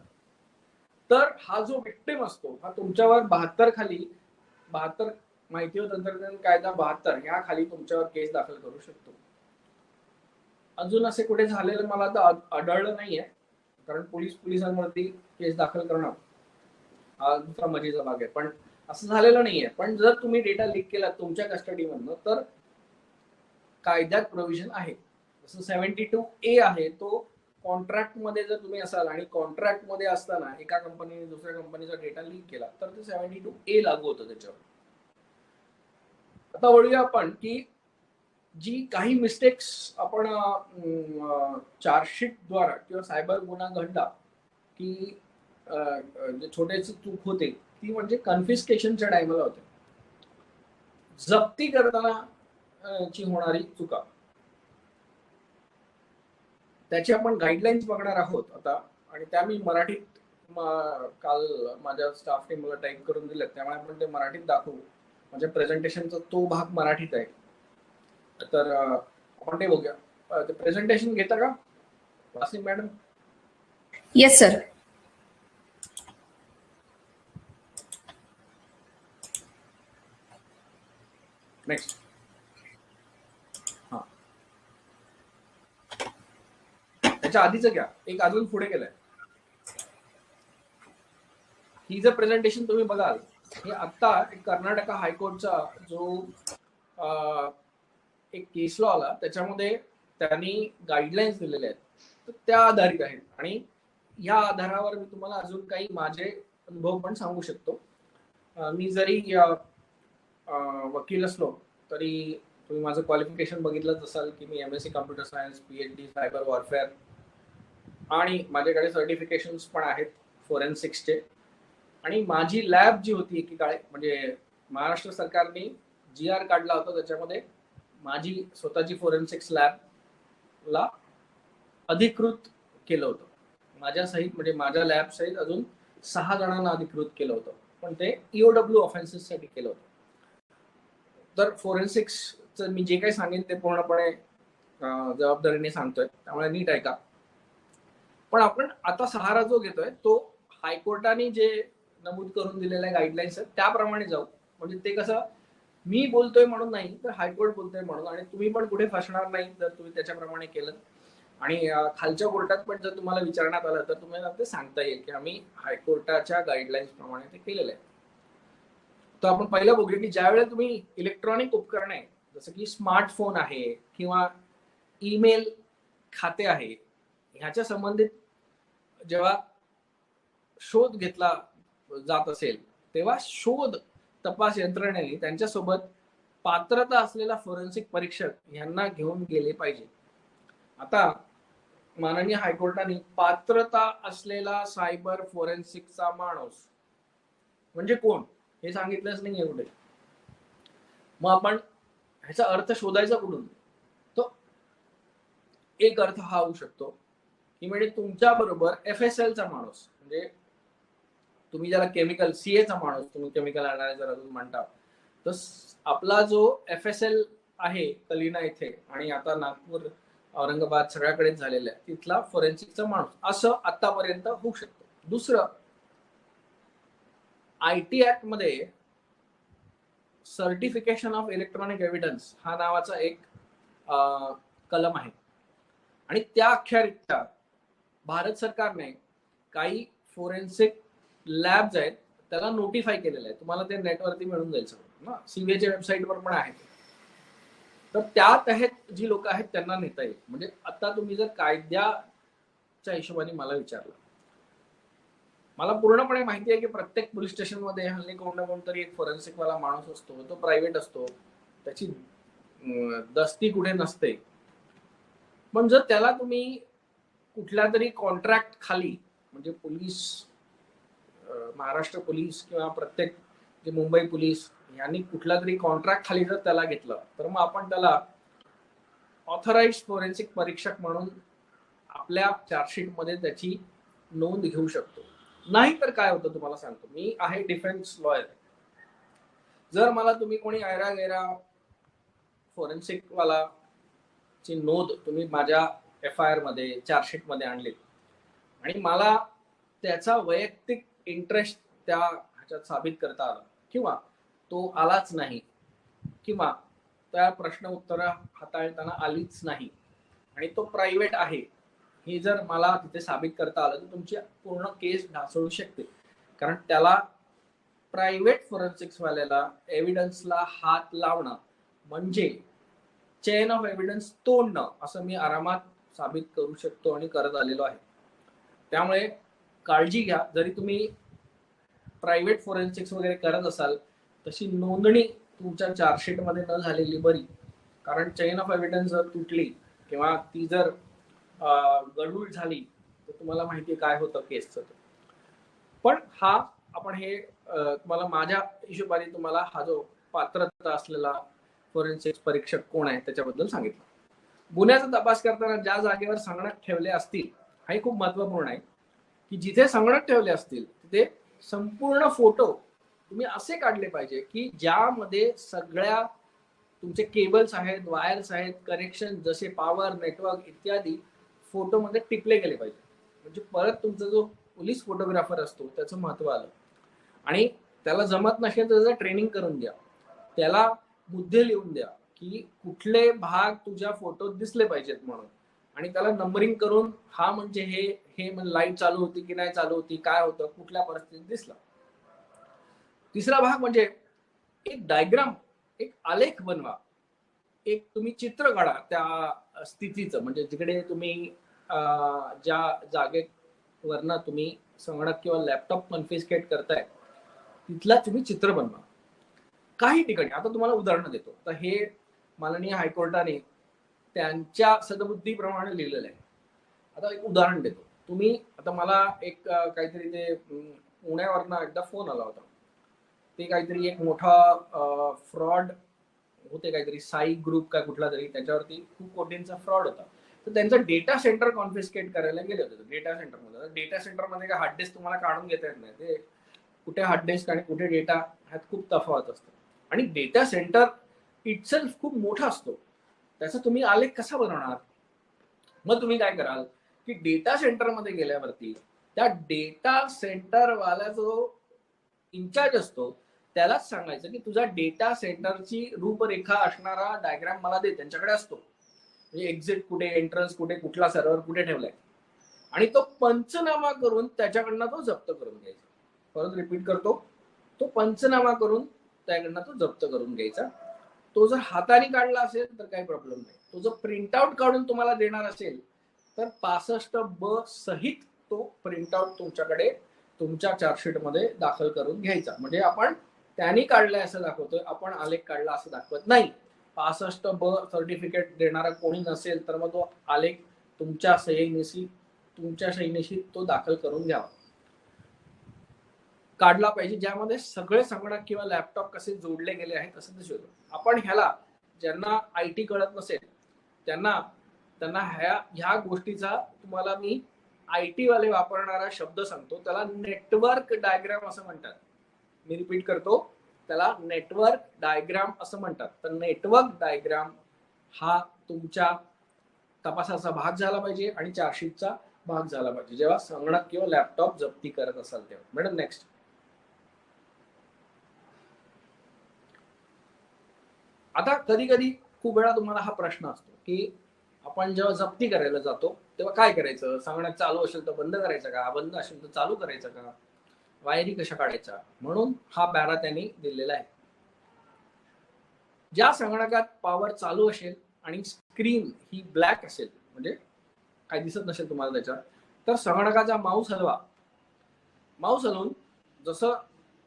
तर हा जो विक्टिम असतो हा तुमच्यावर 72 खाली 72 माहिती व तंत्रज्ञान कायदा 72 या खाली तुमच्यावर केस दाखल करू शकतो. अजून असे कुठे झालेलं मला तर आढळलं नाहीये, कारण पोलिसांवरती केस दाखल करणं हा दुसरा मजेचा भाग आहे, पण असं झालेलं नाहीये. पण जर तुम्ही डेटा लीक केला तुमच्या कस्टडीमधनं तर कायद्यात प्रोव्हिजन आहे. जसं 72A आहे तो कॉन्ट्रॅक्ट मध्ये जर तुम्ही असाल आणि कॉन्ट्रॅक्ट मध्ये असताना एका कंपनीने दुसऱ्या कंपनीचा डेटा लीक केला तर ते 72A लागू होतं त्याच्यावर. आता वळूया आपण की जी काही मिस्टेक्स आपण चार्जशीट द्वारा किंवा सायबर गुन्हा घडला की जे छोट्याची चूक होते ती म्हणजे कन्फिस्केशनच्या टाइमला होते, जप्ती करताना ची होणारी चुका. त्याची आपण गाईडलाईन्स बघणार आहोत आता आणि त्या मी मराठीत काल माझ्या स्टाफने मला टाईप करून दिलेत, त्यामुळे आपण ते मराठीत दाखवू. म्हणजे प्रेझेंटेशनचा तो भाग मराठीत आहे, तर आपण ते बघूया. ते प्रेझेंटेशन घेता का Wasim madam? Yes sir. Next. हा, त्याच्या आधीच घ्या, एक अजून पुढे गेलाय. ही जर प्रेझेंटेशन तुम्ही बघाल, हे आता कर्नाटक हायकोर्टचा जो एक केस लॉ आला त्याच्यामध्ये त्यांनी गाईडलाईन्स दिलेले आहेत, तर त्या आधारित आहेत आणि या आधारावर मी तुम्हाला अजून काही माझे अनुभव पण सांगू शकतो. मी जरी वकील असलो तरी तुम्ही माझं क्वालिफिकेशन बघितलंच असाल की मी MSc computer science, PhD cyber warfare आणि माझ्याकडे सर्टिफिकेशन्स पण आहेत फोरेन्सिक्सचे. आणि माझी लॅब जी होती एकीकाळी म्हणजे महाराष्ट्र सरकारने GR काढला होता, त्याच्यामध्ये माझी स्वतःची फोरेन्सिक्स लॅबला अधिकृत केलं होतं. माझ्या सहित म्हणजे माझ्या लॅब सहित अजून 6 जणांना अधिकृत केलं होतं, पण ते EOW ऑफेन्सेस साठी केलं होतं. तर फोरेन्सिक्सचं मी जे काही सांगेन ते पूर्णपणे जबाबदारीने सांगतोय, त्यामुळे नीट ऐका. पण आपण आता सहारा जो घेतोय तो हायकोर्टाने जे नमूद करून दिलेल्या गाईडलाईन्स आहेत त्याप्रमाणे जाऊ. म्हणजे ते कसं मी बोलतोय म्हणून नाही तर हायकोर्ट बोलतोय म्हणून, आणि तुम्ही पण कुठे फसणार नाही जर तुम्ही त्याच्याप्रमाणे केलं. आणि खालच्या कोर्टात पण जर तुम्हाला विचारण्यात आलं तर तुम्हाला ते सांगता येईल की आम्ही हायकोर्टाच्या गाईडलाईन्स प्रमाणे ते केलेलं आहे. तर आपण पहिलं बघूया की ज्यावेळेला तुम्ही इलेक्ट्रॉनिक उपकरणे जसं की स्मार्टफोन आहे किंवा ईमेल खाते आहे ह्याच्या संबंधित जेव्हा शोध घेतला जात असेल तेव्हा शोध तपास यंत्रणेने त्यांच्यासोबत पात्रता असलेला फॉरेन्सिक परीक्षक यांना घेऊन गेले पाहिजे. आता माननीय हायकोर्टाने पात्रता असलेला सायबर फॉरेन्सिकचा माणूस म्हणजे कोण हे सांगितलंच नाही एवढे. मग आपण ह्याचा अर्थ शोधायचा कुठून? तो एक अर्थ हा होऊ शकतो की म्हणजे तुमच्या बरोबर FSL चा माणूस, म्हणजे तुम्ही ज्याला केमिकल CA चा माणूस तुम्ही केमिकल अनालायझर अजून म्हणता, तर आपला जो FSL आहे कलिना इथे आणि आता नागपूर औरंगाबाद सगळ्याकडेच झालेला आहे तिथला फॉरेन्सिकचा माणूस असं आतापर्यंत होऊ शकतो. दुसरं IT ऍक्ट मध्ये सर्टिफिकेशन ऑफ इलेक्ट्रॉनिक एव्हिडन्स हा नावाचा एक कलम आहे आणि त्या अख्यारित्या भारत सरकारने काही फोरेन्सिक लॅब्स आहेत त्याला नोटिफाय केलेलं आहे. तुम्हाला ते नेटवरती मिळून जाईल सगळं ना, CBIच्या वेबसाईटवर पण आहे. तर त्या तहत जी लोक आहेत त्यांना नेता येईल. म्हणजे आता तुम्ही जर कायद्याच्या हिशोबाने मला विचारलं, मला पूर्णपणे माहिती आहे की प्रत्येक पोलीस स्टेशन मध्ये हल्ली कोण ना कोणतरी एक फॉरेन्सिक वाला माणूस असतो, तो प्रायव्हेट असतो, त्याची दस्ती कुठे नसते. पण जर त्याला तुम्ही कुठल्या तरी कॉन्ट्रॅक्ट खाली, म्हणजे पोलीस महाराष्ट्र पोलीस किंवा प्रत्येक जे मुंबई पोलीस यांनी कुठल्या तरी कॉन्ट्रॅक्ट खाली जर त्याला घेतलं तर मग आपण त्याला ऑथराइज्ड फॉरेन्सिक परीक्षक म्हणून आपल्या चार्जशीट मध्ये त्याची नोंद घेऊ शकतो. नाही तर काय होतं तुम्हाला सांगतो, मी आहे डिफेन्स लॉयर. जर मला तुम्ही कोणी ऐरा गैरा फॉरेन्सिक वाला ची नोंद तुम्ही माझ्या FIR मध्ये चार्जशीट मध्ये आणली आणि मला त्याचा वैयक्तिक इंटरेस्ट त्या ह्याच्यात साबित करता आला किंवा तो आलाच नाही किंवा त्या प्रश्न उत्तर हाताळताना आलीच नाही आणि तो प्रायव्हेट आहे हे जर मला तिथे साबित करता आलं तर तुमची पूर्ण केस ढासळू शकते. कारण त्याला प्रायव्हेट फॉरेन्सिक्स वाल्याला एव्हिडन्सला हात लावणं म्हणजे चेन ऑफ एव्हिडन्स तोडणं असं मी आरामात साबित करू शकतो आणि करत आलेलो आहे. त्यामुळे काळजी घ्या, जरी तुम्ही प्रायव्हेट फॉरेन्सिक्स वगैरे करत असाल तशी नोंदणी तुमच्या चार्जशीट मध्ये न झालेली बरी. कारण चेन ऑफ एव्हिडन्स जर तुटली किंवा ती जर गडूळ झाली तर तुम्हाला माहिती काय होतं केसचं. पण हा आपण हे तुम्हाला माझ्या हिशोबाने तुम्हाला हा जो पात्रता असलेला फॉरेन्सिक परीक्षक कोण आहे त्याच्याबद्दल सांगितलं. गुन्ह्याचा तपास करताना ज्या जागेवर संगणक ठेवले असतील हे खूप महत्वपूर्ण आहे की जिथे संगणक ठेवले असतील तिथे संपूर्ण फोटो तुम्ही असे काढले पाहिजे की ज्यामध्ये सगळ्या तुमचे केबल्स आहेत, वायर्स आहेत, कनेक्शन जसे पॉवर, नेटवर्क इत्यादी फोटोमध्ये टिपले गेले पाहिजे. म्हणजे परत तुमचा जो पोलीस फोटोग्राफर असतो त्याचं महत्व आलं. आणि त्याला जमत नसेल तर त्याचं ट्रेनिंग करून द्या, त्याला मुद्दे लिहून द्या की कुठले भाग तुझ्या फोटोत दिसले पाहिजेत म्हणून, आणि त्याला नंबरिंग करून हा म्हणजे हे लाईट चालू होती की नाही चालू होती, काय होतं, कुठल्या परिस्थितीत दिसला. तिसरा भाग म्हणजे एक डायग्राम, एक आलेख बनवा, एक तुम्ही चित्र काढा त्या स्थितीचं. म्हणजे जिकडे तुम्ही ज्या जागेवरनं तुम्ही संगणक किंवा लॅपटॉप कॉन्फिस्केट करताय तिथला तुम्ही चित्र बनवा. काही ठिकाणी आता तुम्हाला उदाहरणं देतो. तर हे माननीय हायकोर्टाने त्यांच्या सद्बुद्धीप्रमाणे लिहिलेलं आहे. आता एक उदाहरण देतो. तुम्ही आता मला एक काहीतरी ते पुण्यावरनं एकदा फोन आला होता. ते काहीतरी एक मोठा फ्रॉड होते, काहीतरी साई ग्रुप काय कुठला तरी, त्याच्यावरती खूप कोटींचा फ्रॉड होता. तर त्यांचं डेटा सेंटर कॉन्फिस्केट करायला गेले होते. डेटा सेंटरमध्ये, डेटा सेंटरमध्ये काय हार्ड डिस्क तुम्हाला काढून घेता येत नाही. ते कुठे हार्ड डिस्क आणि कुठे डेटा ह्यात खूप तफावत असतो. आणि डेटा सेंटर इटसेल्फ खूप मोठा असतो, त्याचा तुम्ही आलेख कसा बनवणार? मग तुम्ही काय कराल की डेटा सेंटरमध्ये गेल्यावरती त्या डेटा सेंटर वाला जो इन्चार्ज असतो त्यालाच सांगायचं की तुझा डेटा सेंटरची रूपरेखा असणारा डायग्राम मला दे. त्यांच्याकडे असतो, म्हणजे एक्झिट कुठे, एंट्रन्स कुठे, कुठला सर्व्हर कुठे ठेवलाय, आणि तो पंचनामा करून त्याच्याकडनं तो जप्त करून घ्यायचा. परत रिपीट करतो, तो पंचनामा करून त्याकडनं तो जप्त करून घ्यायचा. तो जर हाताने काढला असेल तर काही प्रॉब्लेम नाही. तो जर प्रिंटआउट काढून तुम्हाला देणार असेल तर 65B सहित तो प्रिंटआउट तुमच्याकडे तुमच्या चार्जशीट मध्ये दाखल करून घ्यायचा. म्हणजे आपण त्यांनी काढलाय असं दाखवतोय, आपण आलेख काढला असं दाखवत नाही. 65B सर्टिफिकेट देणारा कोणी नसेल तर मग तो आलेख तुमच्या सहीनिशी तो दाखल करून घ्यावा, काढला पाहिजे, ज्यामध्ये सगळे संगणक किंवा लॅपटॉप कसे जोडले गेले आहेत असं दिसतं. आपण ह्याला, ज्यांना IT कळत नसेल त्यांना ह्या गोष्टीचा तुम्हाला मी IT वाले वापरणारा शब्द सांगतो, त्याला नेटवर्क डायग्राम असं म्हणतात. मी रिपीट करतो, त्याला नेटवर्क डायग्राम असं म्हणतात. तर नेटवर्क डायग्राम हा तुमच्या तपासाचा भाग झाला पाहिजे आणि चार्जशीटचा भाग झाला पाहिजे जेव्हा संगणक किंवा लॅपटॉप जप्ती करत असाल तेव्हा. Madam next. आता कधी कधी खूप वेळा तुम्हाला हा प्रश्न असतो की आपण जेव्हा जप्ती करायला जातो तेव्हा काय करायचं, संगणक चालू असेल तर बंद करायचं का, बंद असेल तर चालू करायचं का, वायरी कशा काढायचा, म्हणून हा पॅरा त्यांनी दिलेला आहे. ज्या संगणकात पॉवर चालू असेल आणि स्क्रीन ही ब्लॅक असेल, म्हणजे काही दिसत नसेल तुम्हाला त्याच्यात, तर संगणकाचा माऊस हलवा. माऊस हलवून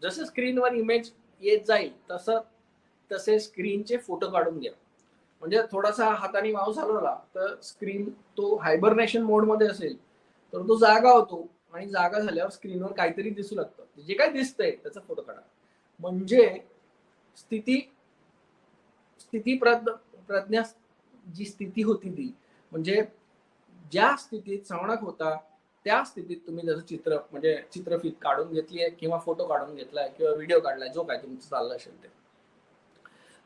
जसं स्क्रीनवर इमेज येत जाईल तसे स्क्रीनचे फोटो काढून घ्या. म्हणजे थोडासा हाताने माऊस हलवला तर स्क्रीन तो हायबरनेशन मोड मध्ये असेल तर तो जागा होतो, आणि जागा झाल्यावर स्क्रीनवर काहीतरी दिसू लागतं, जे काय दिसतंय त्याचा फोटो काढा. म्हणजे स्थिती प्रज्ञा जी स्थिती होती ती, म्हणजे ज्या स्थितीत संगणक होता त्या स्थितीत तुम्ही जसं चित्रफित काढून घेतली आहे किंवा फोटो काढून घेतलाय किंवा व्हिडिओ काढलाय, जो काय तुमचं चाललं असेल ते.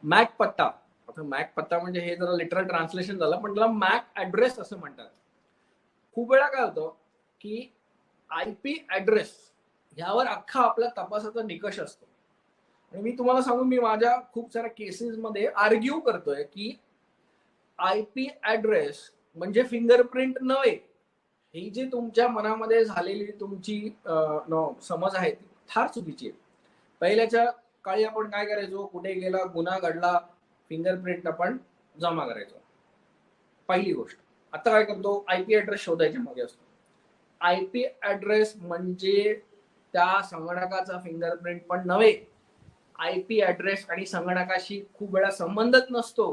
मॅक पत्ता, आता मॅक पत्ता म्हणजे हे जरा लिटरल ट्रान्सलेशन झालं, पण त्याला मॅक ऍड्रेस असं म्हणतात. खूप वेळा काय होतं की IP ऍड्रेस ह्यावर अख्खा आपला तपासाचा निकष असतो. आणि मी तुम्हाला सांगू, मी माझ्या खूप साऱ्या केसेस मध्ये आर्ग्यू करतोय की IP ऍड्रेस म्हणजे फिंगरप्रिंट नव्हे. ही जी तुमच्या मनामध्ये झालेली तुमची समज आहे ती फार चुकीची आहे. पहिल्याच्या काळी आपण काय करायचो, कुठे गेला, गुन्हा घडला, फिंगरप्रिंट आपण जमा करायचो, पहिली गोष्ट. आता काय करतो, IP ऍड्रेस शोधायच्या मागे असतो. IP ऍड्रेस म्हणजे त्या संगणकाचा फिंगरप्रिंट पण नव्हे. IP ऍड्रेस आणि संगणकाशी खूप वेळा संबंधच नसतो,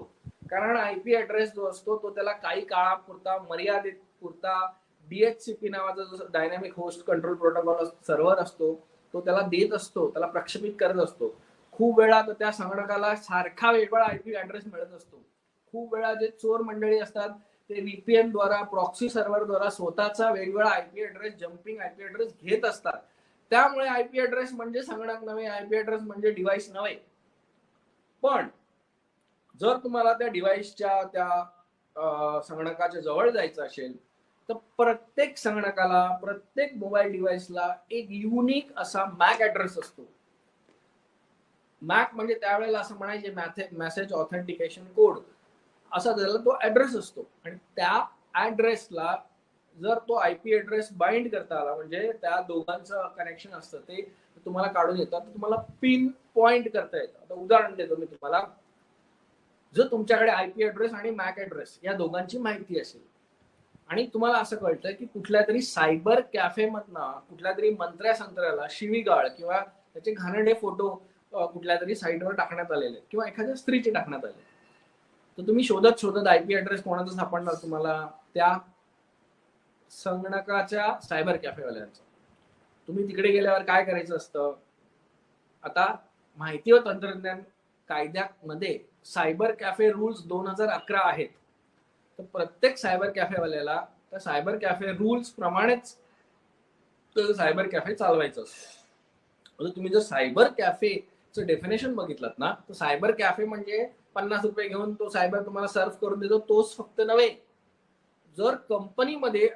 कारण IP ऍड्रेस जो असतो तो त्याला काही काळापुरता, मर्यादित पुरता DHCP नावाचा जो dynamic host control protocol server असतो तो त्याला देत असतो, त्याला प्रक्षेपित करत असतो. खूप वेळा तर त्या संगणकाला सारखा वेगळा IP ऍड्रेस मिळत असतो. खूप वेळा जे चोर मंडळी असतात ते VPN द्वारा, प्रॉक्सी सर्व्हर द्वारा स्वतःचा वेगवेगळा IP address, jumping IP address घेत असतात. त्यामुळे IP ऍड्रेस म्हणजे संगणक नव्हे, IP ऍड्रेस म्हणजे डिव्हाइस नव्हे. पण जर तुम्हाला त्या डिव्हाइसच्या, त्या संगणकाच्या जवळ जायचं असेल तर प्रत्येक संगणकाला, प्रत्येक मोबाईल डिव्हाइसला एक युनिक असा मॅक ऍड्रेस असतो. मॅक म्हणजे त्यावेळेला असं म्हणायचे मेसेज ऑथेंटिकेशन कोड, असा त्याला तो ऍड्रेस असतो. आणि त्या ऍड्रेसला जर तो IP ऍड्रेस बाइंड करता आला, म्हणजे त्या दोघांचं कनेक्शन असतं ते तुम्हाला काढून येतात, तर तुम्हाला पिन पॉइंट करता येतं. आता उदाहरण देतो मी तुम्हाला. जर तुमच्याकडे IP ऍड्रेस आणि मॅक ऍड्रेस या दोघांची माहिती असेल आणि तुम्हाला असं कळतंय की कुठल्या तरी सायबर कॅफे मधनं कुठल्या तरी मंत्र्या संत्र्याला शिवीगाळ किंवा त्याचे घाणेरडे फोटो कुठल्या तरी साईटवर टाकण्यात आलेले किंवा एखाद्या स्त्रीचे टाकण्यात आले, तर तुम्ही शोधत IP ऍड्रेस कोणाचा सापडणार तुम्हाला? त्या संगणकाच्या सायबर कॅफेवाल्यांचा. तुम्ही तिकडे गेल्यावर काय करायचं असतं, आता माहिती व तंत्रज्ञान कायद्यामध्ये सायबर कॅफे रूल्स 2011 आहेत. तर प्रत्येक सायबर कॅफेवाल्याला त्या सायबर कॅफे रूल्स प्रमाणेच सायबर कॅफे चालवायचं असतं. तुम्ही जर सायबर कॅफेचं डेफिनेशन बघितलं ना, तर सायबर कॅफे म्हणजे 50 रुपये घेऊन तो सायबर तुम्हाला सर्व करून देतो, तोच फक्त नव्हे. जर कंपनीमध्ये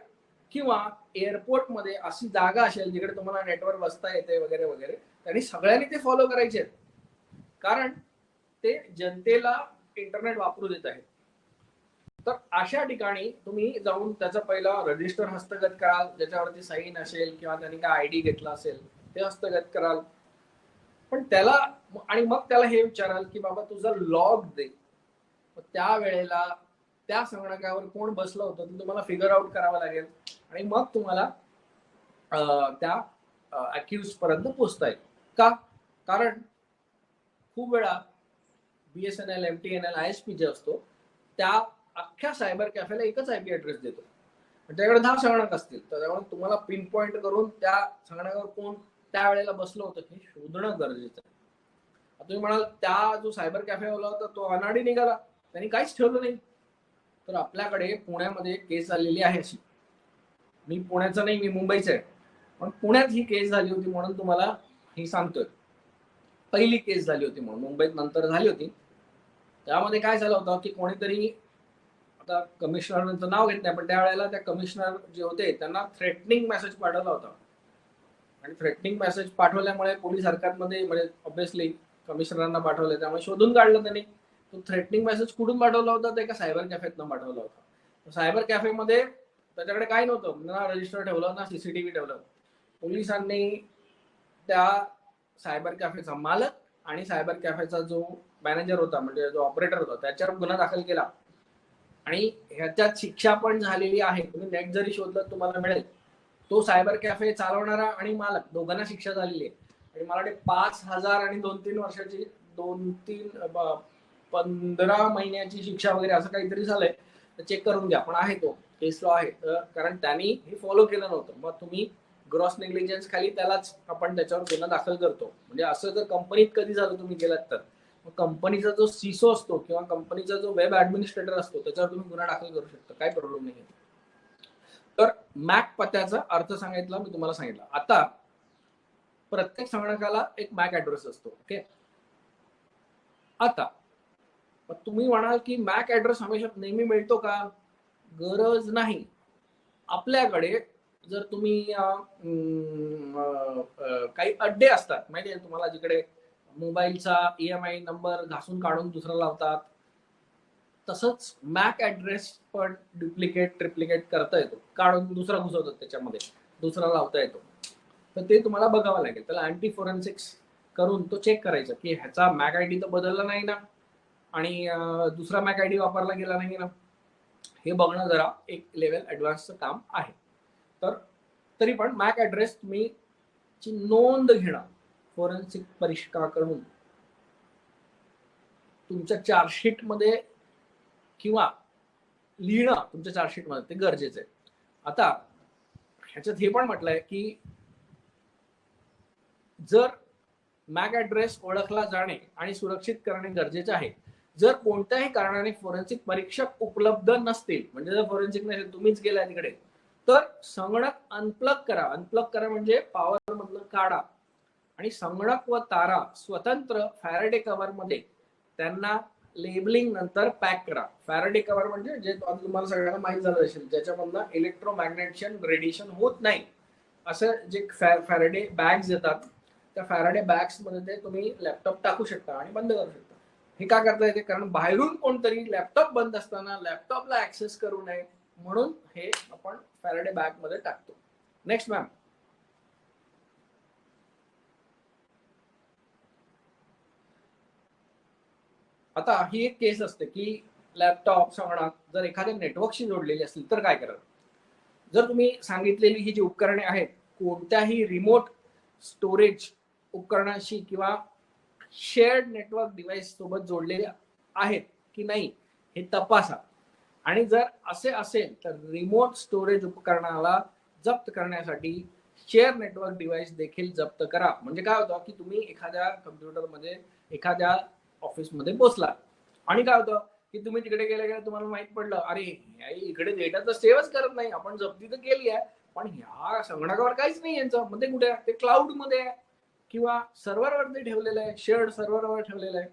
किंवा एअरपोर्टमध्ये अशी जागा असेल जिकडे तुम्हाला नेटवर्क बसता येते वगैरे वगैरे, त्यांनी सगळ्यांनी ते फॉलो करायचे, कारण ते जनतेला इंटरनेट वापरू देत आहेत. तर अशा ठिकाणी तुम्ही जाऊन त्याचा पहिला रजिस्टर हस्तगत कराल, ज्याच्यावरती साईन असेल किंवा त्यांनी काय आयडी घेतला असेल ते हस्तगत कराल. पण त्याला आणि मग त्याला हे विचाराल की बाबा तुझा लॉग दे. त्या वेळेला त्या संगणकावर कोण बसलं होतं ते तुम्हाला फिगर आउट करावं लागेल आणि मग तुम्हाला त्या अक्यूज पर्यंत पोहोचता येईल. का? कारण खूप वेळा BSNL, MTNL, ISP जे असतो त्या अख्ख्या सायबर कॅफेला एकच IP ऍड्रेस देतो. त्याच्याकडे 10 संगणक असतील तर त्यामुळे तुम्हाला पिन पॉइंट करून त्या संगणकावर कोण त्यावेळेला बसलं होतं हे शोधणं गरजेचं आहे. तुम्ही म्हणाल त्या जो सायबर कॅफे वाला होता तो अनाडी निघाला, त्यांनी काहीच ठेवलं नाही. तर आपल्याकडे पुण्यामध्ये केस झालेली आहे अशी. मी पुण्याचा नाही, मी मुंबईचा आहे, पण पुण्यात ही केस झाली होती म्हणून तुम्हाला ही सांगतोय. पहिली केस झाली होती म्हणून, मुंबईत नंतर झाली होती. त्यामध्ये काय झालं होतं की कोणीतरी, आता कमिशनरचं नाव घेत नाही, पण त्यावेळेला त्या कमिशनर जे होते त्यांना थ्रेटनिंग मेसेज पाठवला होता. आणि थ्रेटनिंग मेसेज पाठवल्यामुळे पोलीस हरकतमध्ये, म्हणजे ऑब्व्हियसली कमिशनरांना पाठवले, त्यामुळे शोधून काढलं त्यांनी तो थ्रेटनिंग मेसेज कुठून पाठवला होता. ते एका सायबर कॅफेतनं पाठवला होता. सायबर कॅफेमध्ये त्याच्याकडे काय नव्हतं, ना रजिस्टर ठेवलं ना CCTV ठेवलं. पोलिसांनी त्या सायबर कॅफेचा मालक आणि सायबर कॅफेचा जो मॅनेजर होता, म्हणजे जो ऑपरेटर होता, त्याच्यावर गुन्हा दाखल केला आणि ह्याच्यात शिक्षा पण झालेली आहे. तुम्ही नेट जरी शोधलं तुम्हाला मिळेल. तो सायबर कॅफे चालवणारा आणि मालक दोघांना शिक्षा झालेली आहे. आणि मला वाटते 5,000 आणि 2-3 वर्षाची 15 महिन्याची शिक्षा वगैरे असं काहीतरी झालंय. तर चेक करून घ्या, पण आहे तो केस लॉ आहे. कारण त्यांनी हे फॉलो केलं नव्हतं. मग तुम्ही ग्रॉस नेग्लिजन्स खाली त्यालाच आपण त्याच्यावर गुन्हा दाखल करतो. म्हणजे असं जर कंपनीत कधी झालं तुम्ही गेलात तर मग कंपनीचा जो CISO असतो किंवा कंपनीचा जो वेब ऍडमिनिस्ट्रेटर असतो त्याच्यावर तुम्ही गुन्हा दाखल करू शकता, काही प्रॉब्लेम नाही. तर मॅक पत्त्याचा अर्थ सांगितला मी तुम्हाला सांगितलं. आता प्रत्येक संगणकाला एक मॅक ऍड्रेस असतो. ओके, आता तुम्ही म्हणाल की मॅक ऍड्रेस हमेशा नेहमी मिळतो का? गरज नाही. आपल्याकडे जर तुम्ही काही अड्डे असतात माहिती आहे तुम्हाला, जिकडे मोबाईलचा EMI नंबर घासून काढून दुसरा लावतात, तसंच मॅक ऍड्रेस पण डुप्लिकेट ट्रिप्लिकेट करता येतो, काढून दुसरा घुसवतात त्याच्यामध्ये, दुसरा लावता येतो. तर ते तुम्हाला बघावं लागेल. त्याला अँटी फोरेन्सिक्स करून तो चेक करायचा की ह्याचा मॅक ID तर बदलला नाही ना आणि दुसरा मॅक ID वापरला गेला नाही ना, हे बघणं जरा एक लेवल ऍडव्हान्सचं काम आहे. तर तरी पण मॅक ऍड्रेस तुम्ही ची नोंद घेणं फोरेन्सिक परीक्षकाकडून तुमच्या चार्जशीट मध्ये किंवा लिहिणं तुमच्या चार्जशीट मध्ये ते गरजेचं आहे. आता ह्याच्यात हे पण म्हटलंय की जर मॅक ऍड्रेस ओळखला जाणे आणि सुरक्षित करणे गरजेचे आहे. जर कोणत्याही कारणाने फोरेन्सिक परीक्षक उपलब्ध नसतील, म्हणजे जर फोरेन्सिक नसेल, तुम्हीच गेलाय तिकडे, तर संगणक अनप्लग करा. अनप्लग करा म्हणजे पॉवर मधलं काढा आणि संगणक व तारा स्वतंत्र फॅरेडे कव्हर मध्ये त्यांना लेबलिंग नंतर पॅक करा. फॅरेडे कव्हर म्हणजे जे तुम्हाला सगळ्यांना माहित झालं असेल, ज्याच्यामधनं इलेक्ट्रोमॅग्नेटिक रेडिएशन होत नाही असं जे फॅरेडे बॅग्स येतात, त्या फॅरेडे बॅग्स मध्ये तुम्ही लॅपटॉप टाकू शकता आणि बंद करू शकता. हे का करता येते? कारण बाहेरून कोणतरी लॅपटॉप बंद असताना लॅपटॉपला ऍक्सेस करू नये म्हणून हे आपण फॅरेडे बॅग मध्ये टाकतो. Next ma'am. आता ही एक केस असते की लॅपटॉप संगणक जर एखाद्या नेटवर्कशी जोडलेली असतील तर काय कराल? जर तुम्ही सांगितलेली ही जी उपकरणे आहेत कोणत्याही रिमोट स्टोरेज उपकरणाशी किंवा शेअर्ड नेटवर्क डिव्हाइस सोबत जोडलेले आहेत की नाही हे तपासा. आणि जर असे असेल तर रिमोट स्टोरेज उपकरणाला जप्त करण्यासाठी शेअर नेटवर्क डिव्हाइस देखील जप्त करा. म्हणजे काय होतं की तुम्ही एखाद्या कम्प्युटरमध्ये एखाद्या ऑफिसमध्ये पोहोचला आणि काय होतं की तुम्ही तिकडे गेल्या तुम्हाला माहित पडलं, अरे इकडे डेटा तर सेव्हच करत नाही, आपण जप्ती तर केली आहे पण ह्या संगणकावर काहीच नाही, यांचं मध्ये कुठे आहे ते, क्लाउड मध्ये आहे किंवा सर्व्हरवरती ठेवलेलं आहे, शेअर्ड सर्व्हरवर ठेवलेलं आहे.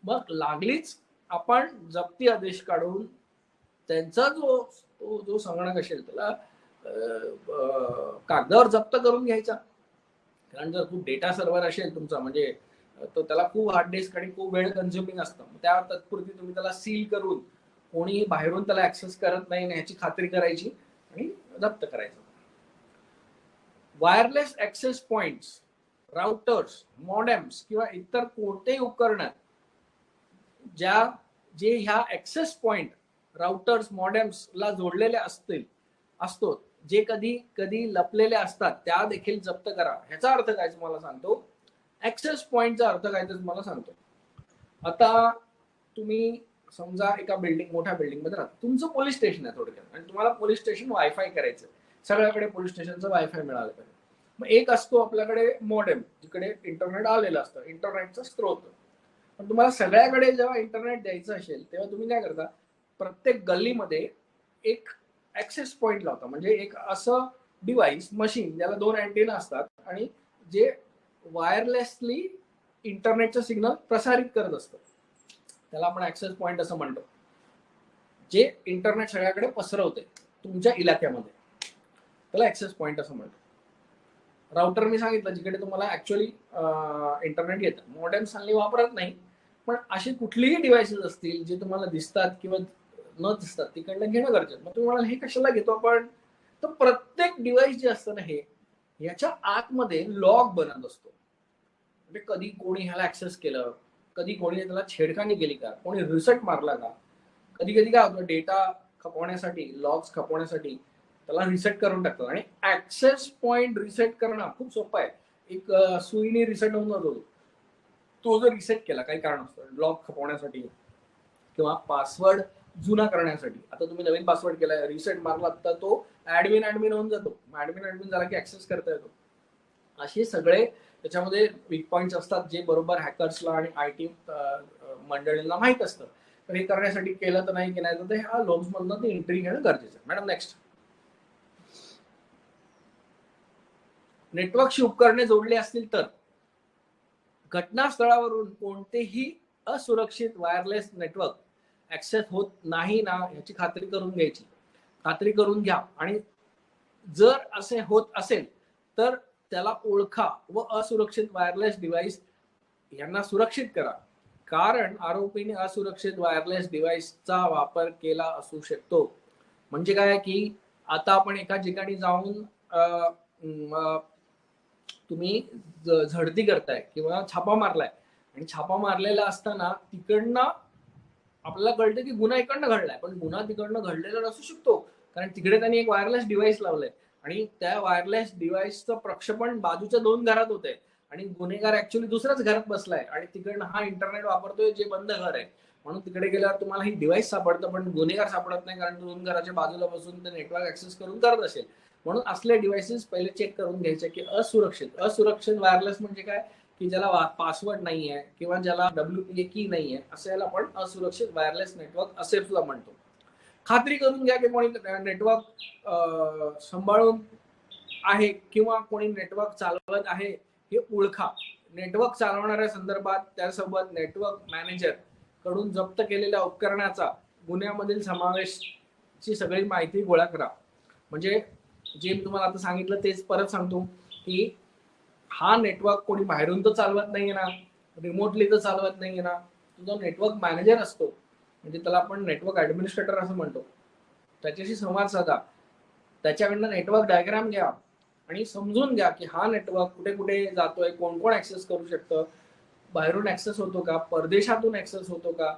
मग लागलीच आपण जप्ती आदेश काढून त्यांचा जो संगणक असेल त्याला कागदावर जप्त करून घ्यायचा. कारण जर खूप डेटा सर्व्हर असेल तुमचा म्हणजे तर त्याला खूप हार्ड डिस्क आणि खूप वेळ कन्झ्युमिंग असतं. त्या तत्पुरती तुम्ही त्याला सील करून कोणीही बाहेरून त्याला ऍक्सेस करत नाही याची खात्री करायची आणि जप्त करायचं. Wireless access points, routers, modems किंवा इतर कोणतेही उपकरण जे ह्या ऍक्सेस पॉइंट राउटर्स मॉडेम्सला जोडलेले असतो जे कधी कधी लपलेले असतात त्या देखील जप्त करा. ह्याचा अर्थ काय तुम्हाला सांगतो. ऍक्सेस पॉइंटचा अर्थ काय ते तुम्हाला सांगतो. आता तुम्ही समजा एका मोठ्या बिल्डिंग मध्ये राहता. तुमचं पोलीस स्टेशन आहे थोडक्यात आणि तुम्हाला पोलीस स्टेशन वायफाय करायचं. सगळ्याकडे पोलीस स्टेशनचं वायफाय मिळालं पाहिजे. मग एक असतो आपल्याकडे मॉडेम जिकडे इंटरनेट आलेलं असतं, इंटरनेटचा स्त्रोत. पण तुम्हाला सगळ्याकडे जेव्हा इंटरनेट द्यायचं असेल तेव्हा तुम्ही काय करता, प्रत्येक गल्लीमध्ये एक ऍक्सेस पॉइंट लावता. म्हणजे एक असं डिव्हाइस मशीन ज्याला 2 अँटेना असतात आणि जे वायरलेसली इंटरनेटचं सिग्नल प्रसारित करत असतं. त्याला आपण ऍक्सेस पॉइंट असं म्हणतो, जे इंटरनेट सगळ्याकडे पसरवते तुमच्या इलाक्यामध्ये. त्याला ऍक्सेस पॉइंट असं म्हणतो. राउटर मी सांगितलं जिकडे तुम्हाला ऍक्च्युअली इंटरनेट येतं. मॉडेम चांगली वापरत नाही, पण अशी कुठलीही डिव्हाइसेस असतील जे तुम्हाला दिसतात किंवा न दिसतात तिकडनं घेणं गरजेचं. मग तुम्हाला हे कशाला घेतो आपण, तर प्रत्येक डिव्हाइस जे असतं ना हे याच्या आतमध्ये लॉग बनत असतो. म्हणजे कधी कोणी ह्याला ऍक्सेस केलं, कधी कोणी त्याला छेडखानी केली का, कोणी रिसेट मारला का. कधी कधी काय होतं, डेटा खपवण्यासाठी, लॉग्स खपवण्यासाठी त्याला रिसेट करून टाकतात. आणि ऍक्सेस पॉइंट रिसेट करणं खूप सोपं आहे. एक सुईने रिसेट होऊन जातो. तो जर रिसेट केला काही कारण असतं, लॉग खपवण्यासाठी किंवा पासवर्ड जुना करण्यासाठी. आता तुम्ही नवीन पासवर्ड केलाय, रिसेट मारला तर तो ऍडमिन होऊन जातो. ऍडमिन झाला की ऍक्सेस करता येतो. असे सगळे त्याच्यामध्ये वीक पॉइंट्स असतात जे बरोबर हॅकर्सला आणि IT मंडळींना माहित असतं. तर हे करण्यासाठी केलं तर नाही केलं तर ह्या लोन्स मधनं ते एंट्री घेणं गरजेचं आहे. Madam next. नेटवर्कशी उपकरणे जोडली असतील तर घटनास्थळावरून कोणतेही असुरक्षित वायरलेस नेटवर्क ऍक्सेस होत नाही ना याची खात्री करून घ्यायची. खात्री करून घ्या. आणि जर असे होत असेल तर त्याला ओळखा व असुरक्षित वायरलेस डिव्हाइस यांना सुरक्षित करा. कारण आरोपीने असुरक्षित वायरलेस डिव्हाइसचा वापर केला असू शकतो. म्हणजे काय की आता आपण एका ठिकाणी जाऊन तुम्ही झडती करताय किंवा छापा मारलाय आणि छापा मारलेला असताना तिकडनं आपल्याला कळतं की गुन्हा इकडनं घडलाय, पण गुन्हा तिकडनं घडलेला नसू शकतो. कारण तिकडे त्यांनी एक वायरलेस डिव्हाइस लावलंय आणि त्या वायरलेस डिव्हाइसचं प्रक्षेपण बाजूच्या 2 घरात होतंय आणि गुन्हेगार ऍक्च्युअली दुसऱ्याच घरात बसलाय आणि तिकडनं हा इंटरनेट वापरतोय जे बंद घर आहे. म्हणून तिकडे गेल्यावर तुम्हाला ही डिव्हाइस सापडतं पण गुन्हेगार सापडत नाही, कारण 2 घराच्या बाजूला बसून ते नेटवर्क ऍक्सेस करून करत असेल. म्हणून असले डिव्हाइसेस पहिले चेक करून घ्यायचे की असुरक्षित वायरलेस म्हणजे काय की ज्याला पासवर्ड नाहीये किंवा ज्याला WPA की नाहीये, असं याला आपण असुरक्षित वायरलेस नेटवर्क असे सुद्धा म्हणतो. खात्री करून घ्या की कोणी नेटवर्क सांभाळून आहे किंवा कोणी नेटवर्क चालवत आहे हे ओळखा. नेटवर्क चालवणाऱ्या संदर्भात त्यासोबत नेटवर्क मॅनेजर कडून जप्त केलेल्या उपकरणाचा गुन्ह्यामधील समावेशची सगळी माहिती गोळा करा. म्हणजे जे मी तुम्हाला आता सांगितलं तेच परत सांगतो की हा नेटवर्क कोणी बाहेरून तर चालवत नाहीये ना, रिमोटली तर चालवत नाहीये ना. जो नेटवर्क मॅनेजर असतो म्हणजे त्याला आपण नेटवर्क ऍडमिनिस्ट्रेटर असं म्हणतो, त्याच्याशी संवाद साधा, त्याच्याकडनं नेटवर्क डायग्राम घ्या आणि समजून घ्या की हा नेटवर्क कुठे कुठे जातोय, कोण कोण ऍक्सेस करू शकतं, बाहेरून ऍक्सेस होतो का, परदेशातून ऍक्सेस होतो का,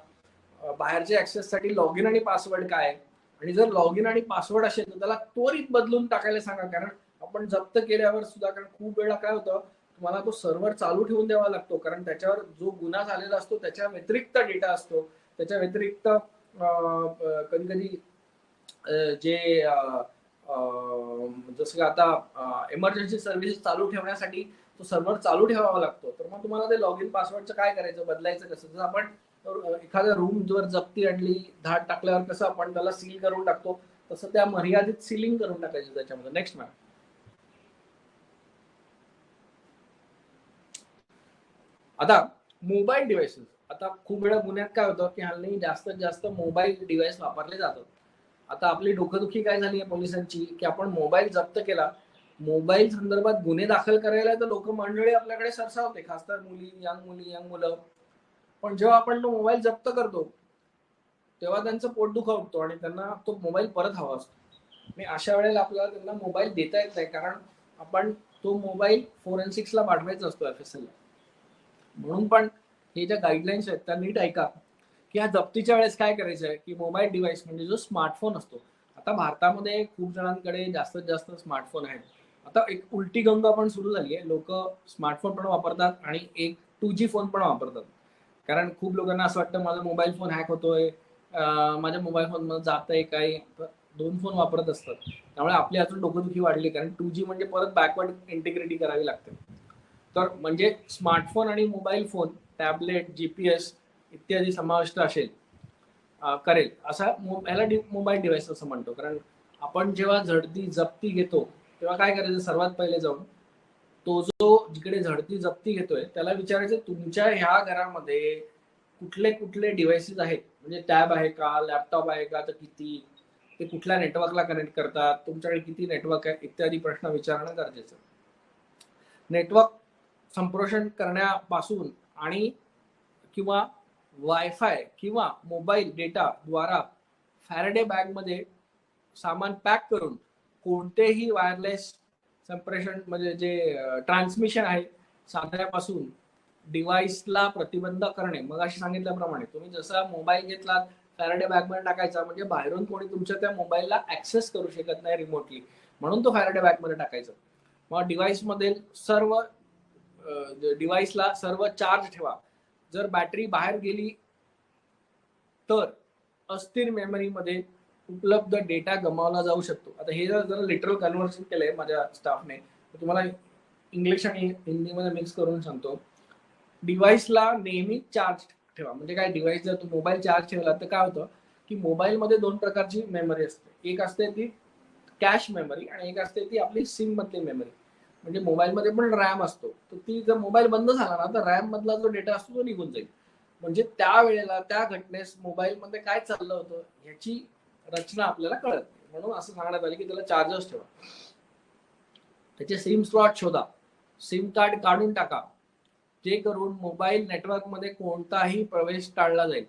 बाहेरच्या ऍक्सेससाठी लॉग इन आणि पासवर्ड काय, आणि जर लॉग इन आणि पासवर्ड असेल तर त्याला त्वरित बदलून टाकायला सांगा. कारण आपण जप्त केल्यावर सुद्धा, कारण खूप वेळा काय होतं, तुम्हाला तो सर्व्हर चालू ठेवून द्यावा लागतो कारण त्याच्यावर जो गुन्हा झालेला असतो त्याच्या व्यतिरिक्त डेटा असतो. त्याच्या व्यतिरिक्त कधी कधी जे जसं की आता इमर्जन्सी सर्व्हिसेस चालू ठेवण्यासाठी तो सर्व्हर चालू ठेवावा लागतो. तर मग तुम्हाला ते लॉग इन पासवर्डचं काय करायचं, बदलायचं कसं. जसं आपण एखाद्या रूमवर जप्ती आणली, धाड टाकल्यावर कसं आपण त्याला सील करून टाकतो, तसं त्या मर्यादित सीलिंग करून टाकायचं त्याच्यामध्ये. Next ma'am. आता मोबाईल डिव्हाइसेस. आता खूप वेळा गुन्ह्यात काय होतं की हल्ली जास्तीत जास्त मोबाईल डिव्हाइस वापरले जातात. आता आपली डोकंदुखी काय झाली आहे पोलिसांची की आपण मोबाईल जप्त केला, मोबाईल संदर्भात गुन्हे दाखल करायला तर लोक मंडळी आपल्याकडे सरसावते, खासदार मुली, यंग मुलं. पण जेव्हा आपण तो मोबाईल जप्त करतो तेव्हा त्यांचं पोट दुखावतो आणि त्यांना तो मोबाईल परत हवा असतो. मी अशा वेळेला आपल्याला त्यांना मोबाईल देता येत नाही, कारण आपण तो मोबाईल फोरेन्सिक्सला पाठवायचा असतो FSL ला. म्हणून पण हे ज्या गाईडलाईन्स आहेत त्या नीट ऐका, की ह्या जप्तीच्या वेळेस काय करायचं आहे, की मोबाईल डिव्हाइस म्हणजे जो स्मार्टफोन असतो, आता भारतामध्ये खूप जणांकडे जास्तीत जास्त स्मार्टफोन आहेत. आता एक उलटी गंगा पण सुरू झाली आहे, लोक स्मार्टफोन पण वापरतात आणि एक 2G फोन पण वापरतात. कारण खूप लोकांना असं वाटतं माझा मोबाईल फोन हॅक होतोय, माझ्या मोबाईल फोन मध्ये जातंय काही, 2 फोन वापरत असतात. त्यामुळे आपली अजून डोकंदुखी वाढली, कारण 2G म्हणजे परत बॅकवर्ड इंटिग्रिटी करावी लागते. तर म्हणजे स्मार्टफोन आणि मोबाईल फोन, टॅबलेट, GPS इत्यादी समाविष्ट असेल करेल असा याला मोबाईल डिव्हाइस असं म्हणतो. कारण आपण जेव्हा जप्ती घेतो तेव्हा काय करायचं, सर्वात पहिले जाऊन तो जो जिकडे झडती जप्ती घेतोय त्याला विचारायचं तुमच्या ह्या घरामध्ये कुठले कुठले डिव्हाइसेस आहेत, म्हणजे टॅब आहे का, लॅपटॉप आहे का, तर किती, ते कुठल्या नेटवर्कला कनेक्ट करतात, तुमच्याकडे किती नेटवर्क आहे इत्यादी प्रश्न विचारणं गरजेचं. नेटवर्क संप्रेषण करण्यापासून आणि किंवा वायफाय किंवा मोबाईल डेटा द्वारा फॅरेडे बॅग मध्ये सामान पॅक करून कोणतेही वायरलेस संप्रेषण म्हणजे जे ट्रान्समिशन आहे साधण्यापासून डिव्हाइसला प्रतिबंध करणे. मग अशी सांगितल्याप्रमाणे तुम्ही जसा मोबाईल घेतलात फॅरेडे बॅग मध्ये टाकायचा, म्हणजे बाहेरून कोणी तुमच्या त्या मोबाईलला ऍक्सेस करू शकत नाही रिमोटली, म्हणून तो फॅरेडे बॅग मध्ये टाकायचा. मग डिव्हाइस मध्ये सर्व डिव्हाइसला सर्व चार्ज ठेवा. जर बॅटरी बाहेर गेली तर अस्थिर मेमरीमध्ये उपलब्ध डेटा गमावला जाऊ शकतो. आता हे जर लिटरल कन्व्हर्सन केलंय माझ्या स्टाफने, तर तुम्हाला इंग्लिश आणि हिंदीमध्ये मिक्स करून सांगतो. डिव्हाइसला नेहमी चार्ज ठेवा. म्हणजे काय, डिव्हाइस जर तू मोबाईल चार्ज ठेवला तर काय होतं, की मोबाईलमध्ये 2 प्रकारची मेमरी असते. एक असते ती कॅश मेमरी आणि एक असते ती आपली सिम मधली मेमरी. म्हणजे मोबाईलमध्ये पण रॅम असतो, तर ती जर मोबाईल बंद झाला ना तर रॅम मधला जो डेटा असतो तो निघून जाईल. म्हणजे त्यावेळेला त्या घटनेस मोबाईलमध्ये काय चाललं होतं ह्याची रचना आपल्याला कळत नाही. म्हणून असं सांगण्यात आलं की त्याला चार्जर्स ठेवा. त्याचे सिम स्लॉट शोधा, सिम कार्ड काढून टाका, जे करून मोबाईल नेटवर्क मध्ये कोणताही प्रवेश टाळला जाईल.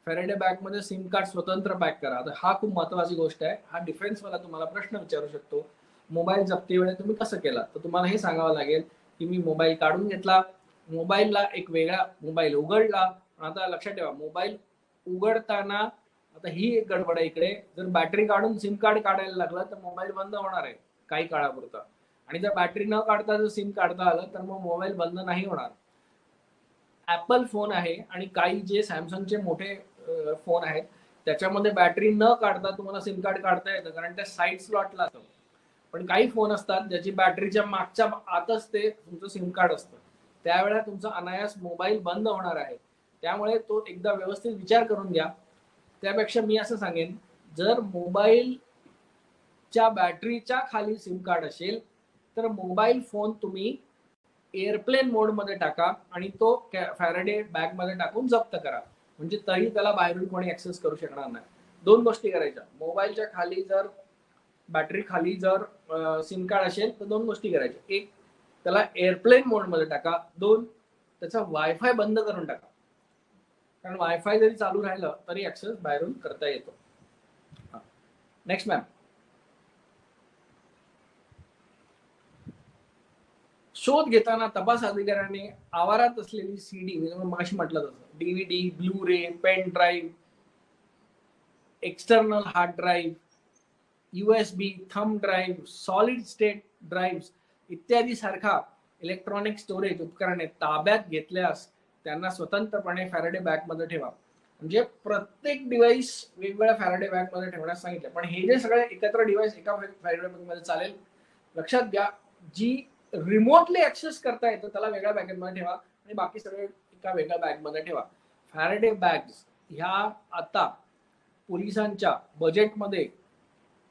फॅरेडे बॅग मध्ये सिम कार्ड स्वतंत्र पॅक करा. आता हा खूप महत्वाची गोष्ट आहे. हा डिफेन्स वाला तुम्हाला प्रश्न विचारू शकतो, मोबाईल जप्ती वेळेस तुम्ही कसं केला, तर तुम्हाला हे सांगावं लागेल की मी मोबाईल काढून घेतला, मोबाईलला एक वेगळा मोबाईल उघडला. आता लक्षात ठेवा, मोबाईल उघडताना आता ही एक गडबड आहे इकडे, जर बॅटरी काढून सिम कार्ड काढायला लागला तर मोबाईल बंद होणार आहे काही काळापुरता, आणि जर बॅटरी न काढता जर सिम काढता आलं तर मग मोबाईल बंद नाही होणार. ऍपल फोन आहे आणि काही जे सॅमसंगचे मोठे फोन आहेत त्याच्यामध्ये बॅटरी न काढता तुम्हाला सिम कार्ड काढता येतं, कारण त्या साईड स्लॉटला असतं. पण काही फोन असतात ज्याची बॅटरीच्या मागच्या आतच ते तुमचं सिम कार्ड असतं, त्यावेळेला तुमचा अनायास मोबाईल बंद होणार आहे. त्यामुळे तो एकदा व्यवस्थित विचार करून घ्या. त्यापेक्षा मी असं सांगेन, जर मोबाईलच्या बॅटरीच्या खाली सिम कार्ड असेल तर मोबाईल फोन तुम्ही एअरप्लेन मोड मध्ये टाका आणि तो फॅरेडे बॅग मध्ये टाकून जप्त करा. म्हणजे तरी त्याला बाहेरून कोणी ऍक्सेस करू शकणार नाही. 2 गोष्टी करायच्या, मोबाईलच्या खाली जर बॅटरी खाली जर सिम कार्ड असेल तर 2 गोष्टी करायच्या. एक, त्याला एअरप्लेन मोड मध्ये टाका. 2, त्याचा वायफाय बंद करून टाका, कारण वायफाय जरी चालू राहिलं तरी ऍक्सेस बाहेरून करता येतो. नेक्स्ट मॅम, शोध घेताना तपास अधिकाऱ्याने आवारात असलेली सीडी, माशी म्हटलं तसं DVD, blu ray, pen drive, external hard drive, USB, thumb drive, solid state drive इत्यादी सारखा इलेक्ट्रॉनिक स्टोरेज उपकरणे ताब्यात घेतल्यास त्यांना स्वतंत्रपणे फॅरेडे बॅग मध्ये ठेवा. म्हणजे प्रत्येक डिव्हाइस वेगवेगळ्या फॅरेडे बॅग मध्ये ठेवण्यास सांगितलं. पण हे जे सगळे एकत्र डिव्हाइस एका फॅरेडे बॅग मध्ये चालेल, लक्षात घ्या. जी रिमोटली ऍक्सेस करता येतं त्याला वेगळ्या बॅगेमध्ये ठेवा आणि बाकी सगळे एका वेगळ्या बॅग मध्ये ठेवा. फॅरेडे बॅग्स ह्या आता पोलिसांच्या बजेटमध्ये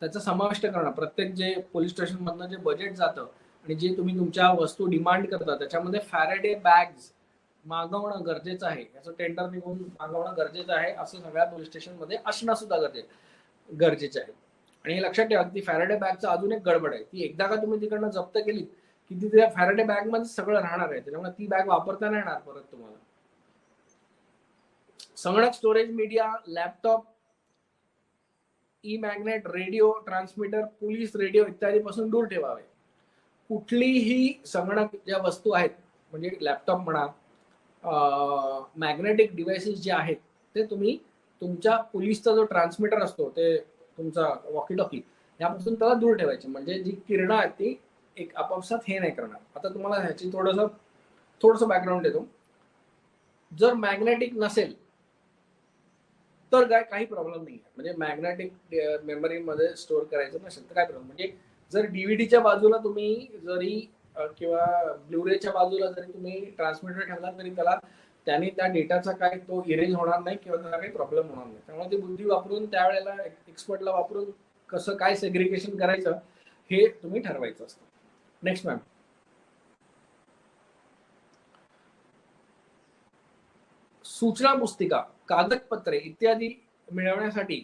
त्याचा समाविष्ट करणं, प्रत्येक जे पोलीस स्टेशन मधनं जे बजेट जातं आणि जे तुम्ही तुमच्या वस्तू डिमांड करता त्याच्यामध्ये फॅरेडे बॅग्स मागवणं गरजेचं आहे. याचं टेंडर निघून मागवणं गरजेचं आहे, असं सगळ्या पोलीस स्टेशन मध्ये असणं सुद्धा गरजेचं आहे. आणि हे लक्षात ठेवा ती फॅरेडे बॅगचं अजून एक गडबड आहे, ती एकदा का तुम्ही तिकडनं जप्त केली की ती त्या फॅरेडे बॅग मध्ये सगळं राहणार आहे, त्याच्यामुळे ती बॅग वापरता नाही येणार परत तुम्हाला. संगणक, storage media, laptop, E magnet, radio transmitter, police radio इत्यादी पासून दूर ठेवावे. कुठलीही संगणक ज्या वस्तू आहेत म्हणजे लॅपटॉप म्हणा, मॅग्नेटिक डिव्हाइसेस जे आहेत ते तुम्ही तुमच्या पोलीसचा जो ट्रान्समीटर असतो ते तुमचा वॉकी टॉकी यापासून त्याला दूर ठेवायचे, म्हणजे जी किरणं आहेत ती एक आपापसात हे नाही करणार. आता तुम्हाला ह्याची थोडंसं बॅकग्राऊंड देतो. जर मॅग्नेटिक नसेल तर काय काही प्रॉब्लेम नाही आहे, म्हणजे मॅग्नेटिक मेमरीमध्ये स्टोअर करायचं नसेल तर काय प्रॉब्लेम, म्हणजे जर डीव्हीडीच्या बाजूला तुम्ही जरी किंवा ब्लूरेच्या बाजूला जरी तुम्ही ट्रान्समीटर ठेवला तरी त्याने त्या डेटाचा काय तो इरेज होणार नाही किंवा त्याला काही प्रॉब्लेम होणार नाही. त्यामुळे ती बुद्धी वापरून त्यावेळेला एक्सपर्टला वापरून कसं काय सेग्रिगेशन करायचं हे तुम्ही ठरवायचं असतं. Next ma'am. सूचना पुस्तिका, कागदपत्रे इत्यादी मिळवण्यासाठी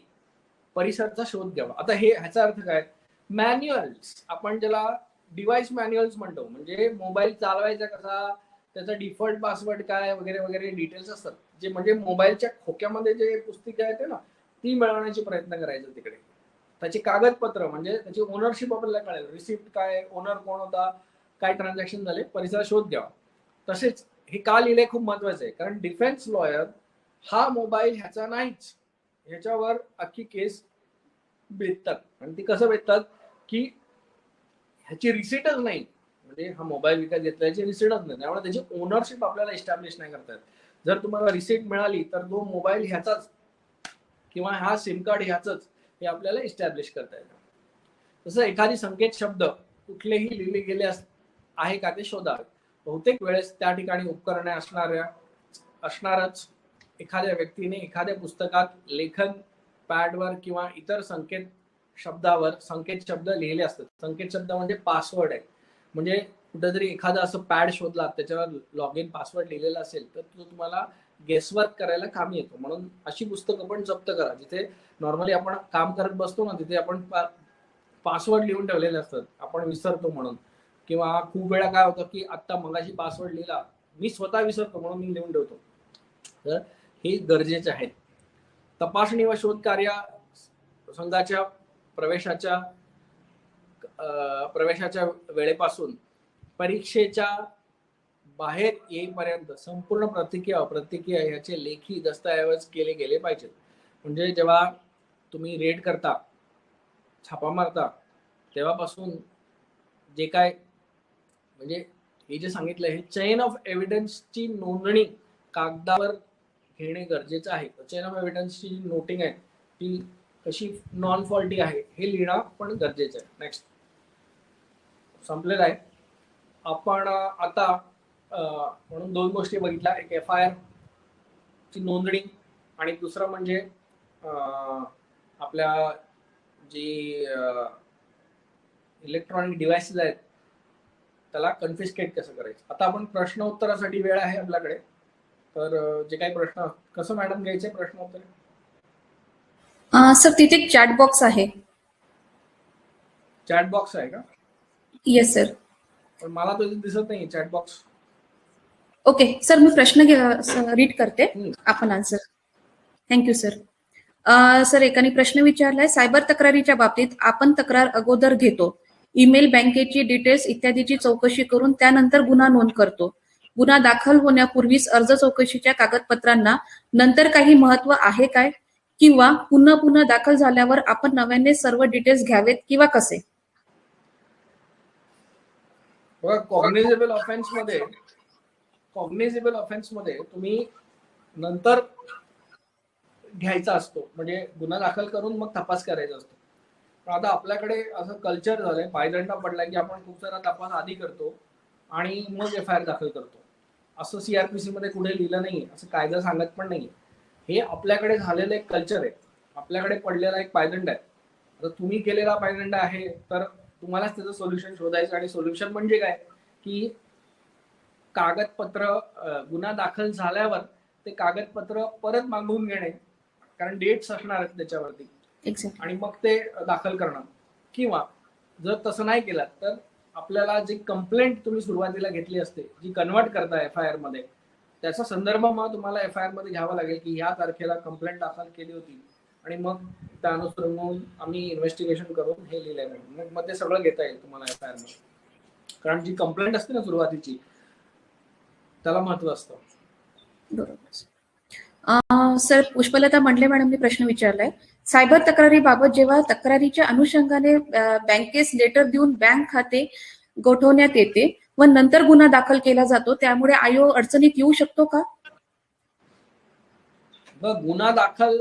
परिसरचा शोध घ्यावा. आता ह्याचा अर्थ काय, मॅन्युअल्स आपण ज्याला डिव्हाइस मॅन्युअल्स म्हणतो, म्हणजे मोबाईल चालवायचा कसा, त्याचा डिफॉल्ट पासवर्ड काय वगैरे वगैरे डिटेल्स असतात, जे म्हणजे मोबाईलच्या खोक्यामध्ये जे पुस्तिका येते ना ती मिळवण्याचे प्रयत्न करायचा तिकडे. त्याची कागदपत्र म्हणजे त्याची ओनरशिप आपल्याला कळेल, रिसिप्ट काय, ओनर कोण होता, काय ट्रान्झॅक्शन झाले, परिसर शोध घ्यावा. तसेच हे का लिहिले खूप महत्वाचं आहे, कारण डिफेन्स लॉयर हा मोबाईल ह्याचा नाहीच, ह्याच्यावर अख्खी केस बेततात. आणि ती कसं बेततात की ह्याची रिसिटच नाही, म्हणजे हा मोबाईल विकत घेतला याची रिसिटच नाही, त्यामुळे त्याची ओनरशिप आपल्याला एस्टॅब्लिश नाही करता येत. जर तुम्हाला रिसिट मिळाली तर तो मोबाईल ह्याचाच किंवा हा सिम कार्ड ह्याचंच हे आपल्याला एस्टॅब्लिश करता येतं. तसं एखादी संकेत शब्द कुठलेही लिहिले गेले आहे का ते शोधावे. बहुतेक वेळेस त्या ठिकाणी उपकरणे असणारच. एखाद्या व्यक्तीने एखाद्या पुस्तकात लेखन पॅडवर किंवा इतर संकेत शब्दावर संकेत शब्द लिहिले असतात. संकेत शब्द म्हणजे पासवर्ड आहे, म्हणजे कुठेतरी एखादा असं पॅड शोधला त्याच्यावर लॉग इन पासवर्ड लिहिलेला असेल तर तो तुम्हाला गेसवर्क करायला कामी येतो. म्हणून अशी पुस्तकं पण जप्त करा जिथे नॉर्मली आपण काम करत बसतो ना, तिथे आपण पासवर्ड लिहून ठेवलेले असतात, आपण विसरतो म्हणून, किंवा खूप वेळा काय होतं की आता मगाशी पासवर्ड लिहिला, मी स्वतः विसरतो म्हणून मी लिहून ठेवतो. तर हे गरजेचे आहे. तपासणी व शोध कार्य संघाच्या प्रवेशाच्या वेळेपासून परीक्षेच्या बाहेर येईपर्यंत संपूर्ण प्रतिक्रिया याचे लेखी दस्तऐवज केले गेले पाहिजेत. म्हणजे जेव्हा तुम्ही रेड करता, छापा मारता, तेव्हापासून जे काय म्हणजे हे जे सांगितलं हे चेन ऑफ एव्हिडन्सची नोंदणी कागदावर घेणे गरजेचं आहे. चेन ऑफ एव्हिडन्सची जी नोटिंग आहे ती कशी नॉन फॉल्टी आहे हे लिहिणं पण गरजेचं आहे. नेक्स्ट संपलेलं आहे. आपण आता म्हणून दोन गोष्टी बघितल्या, एक FIR ची नोंदणी आणि दुसरं म्हणजे आपल्या जी इलेक्ट्रॉनिक डिव्हाइसेस आहेत त्याला कन्फिस्केट कसं करायचं. आता आपण प्रश्न उत्तरासाठी वेळ आहे आपल्याकडे, तर जे काही प्रश्न कसं मॅडम घ्यायचे प्रश्न उत्तर. सर तिथे एक चॅट बॉक्स आहे. चॅट बॉक्स आहे का? Yes sir. पण मला तो दिसत नाही चॅट बॉक्स. ओके सर, मी प्रश्न रीड करते, आपण आन्सर. Thank you sir. सर एकाने प्रश्न विचारलाय, सायबर तक्रारीच्या बाबतीत आपण तक्रार अगोदर घेतो, ईमेल, बँकेची डिटेल्स इत्यादीची चौकशी करून त्यानंतर गुन्हा नोंद करतो. गुन्हा दाखल होण्यापूर्वीच अर्ज चौकशीच्या कागदपत्रांना नंतर काही महत्व आहे काय, किंवा पुन्हा दाखल झाल्यावर आपण नव्याने सर्व डिटेल्स घ्यावेत किंवा कसे? कॉग्निझेबल ऑफेन्स मध्ये तुम्ही नंतर घ्यायचा असतो, म्हणजे गुन्हा दाखल करून मग तपास करायचा असतो. पण आता आपल्याकडे असं कल्चर झालंय, पायदंडा पडलाय की आपण खूप सारा तपास आधी करतो आणि मग FIR दाखल करतो. असं CRPC मध्ये कुठे लिहिलं नाही, असं कायदा सांगत पण नाही. हे आपल्याकडे झालेलं एक कल्चर आहे, आपल्याकडे पडलेला एक पायदंड आहे. आता तुम्ही केलेला पायदंड आहे तर तुम्हालाच त्याचं सोल्युशन शोधायचं, आणि सोल्युशन म्हणजे काय की कागदपत्र गुन्हा दाखल झाल्यावर ते कागदपत्र परत मागवून घेणे, कारण डेट्स असणार आहेत त्याच्यावरती. एक्झॅक्टली. आणि मग ते दाखल करणं, किंवा जर तसं नाही केलं तर आपल्याला जी कंप्लेंट तुम्ही सुरुवातीला घेतली असते, जी कन्वर्ट करता FIR मध्ये, त्याचा संदर्भ मग तुम्हाला FIR मध्ये घ्यावा लागेल की ह्या तारखेला कंप्लेंट दाखल केली होती, आणि मग त्या अनुसरून आम्ही इन्व्हेस्टिगेशन करून हे लिहिलंय म्हणून मग ते सगळं घेता येईल तुम्हाला FIR मध्ये. कारण जी कंप्लेंट असते ना सुरुवातीची, त्याला महत्व असतं. बरोबर. सर, पुष्पलता मंडले मॅडमने प्रश्न विचारलाय, सायबर तक्रारीबाबत जेव्हा तक्रारीच्या अनुषंगाने बँकेस लेटर देऊन बँक खाते गोठवण्यात येते व नंतर गुन्हा दाखल केला जातो, त्यामुळे आयोग अडचणीत येऊ शकतो का? गुन्हा दाखल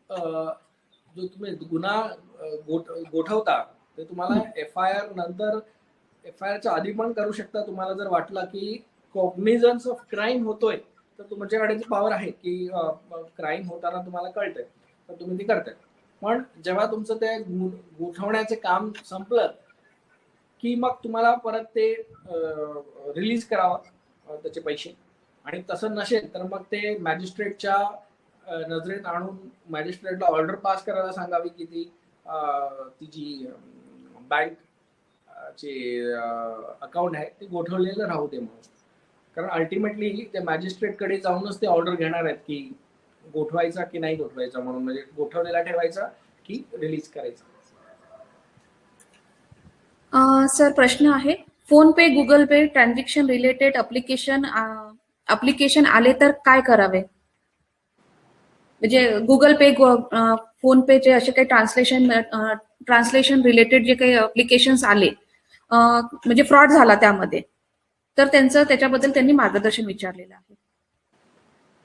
जो तुम्ही गुन्हा गोठवता ते तुम्हाला FIR नंतर, FIR च्या आधी पण करू शकता. तुम्हाला जर वाटलं की कॉग्निझन्स ऑफ क्राईम होतोय, तर तुमच्याकडे जी पॉवर आहे की क्राईम होताना तुम्हाला कळतंय, तर तुम्ही ती करताय. पण जेव्हा तुमचं ते गोठवण्याचे काम संपलं की मग तुम्हाला परत ते रिलीज करावं त्याचे पैसे, आणि तसं नसेल तर मग ते मॅजिस्ट्रेटच्या नजरेत आणून मॅजिस्ट्रेटला ऑर्डर पास करायला सांगावी की ती जी बँक चे अकाउंट आहे ते गोठवलेलं राहू दे म्हणून. कारण अल्टिमेटली ते मॅजिस्ट्रेट कडे जाऊनच ते ऑर्डर घेणार आहेत की गोठवायचा की नाही गोठवायचा म्हणून, म्हणजे गोठवलेला ठेवायचा की रिलीज करायचा. सर, प्रश्न आहे, फोन पे, गुगल पे ट्रान्झॅक्शन रिलेटेड अप्लिकेशन आले तर काय करावे? म्हणजे गुगल पे, फोन पेचे असे काही ट्रान्सलेशन रिलेटेड जे काही अप्लिकेशन्स आले, म्हणजे फ्रॉड झाला त्यामध्ये, तर त्याच्याबद्दल त्यांनी मार्गदर्शन विचारलेलं आहे.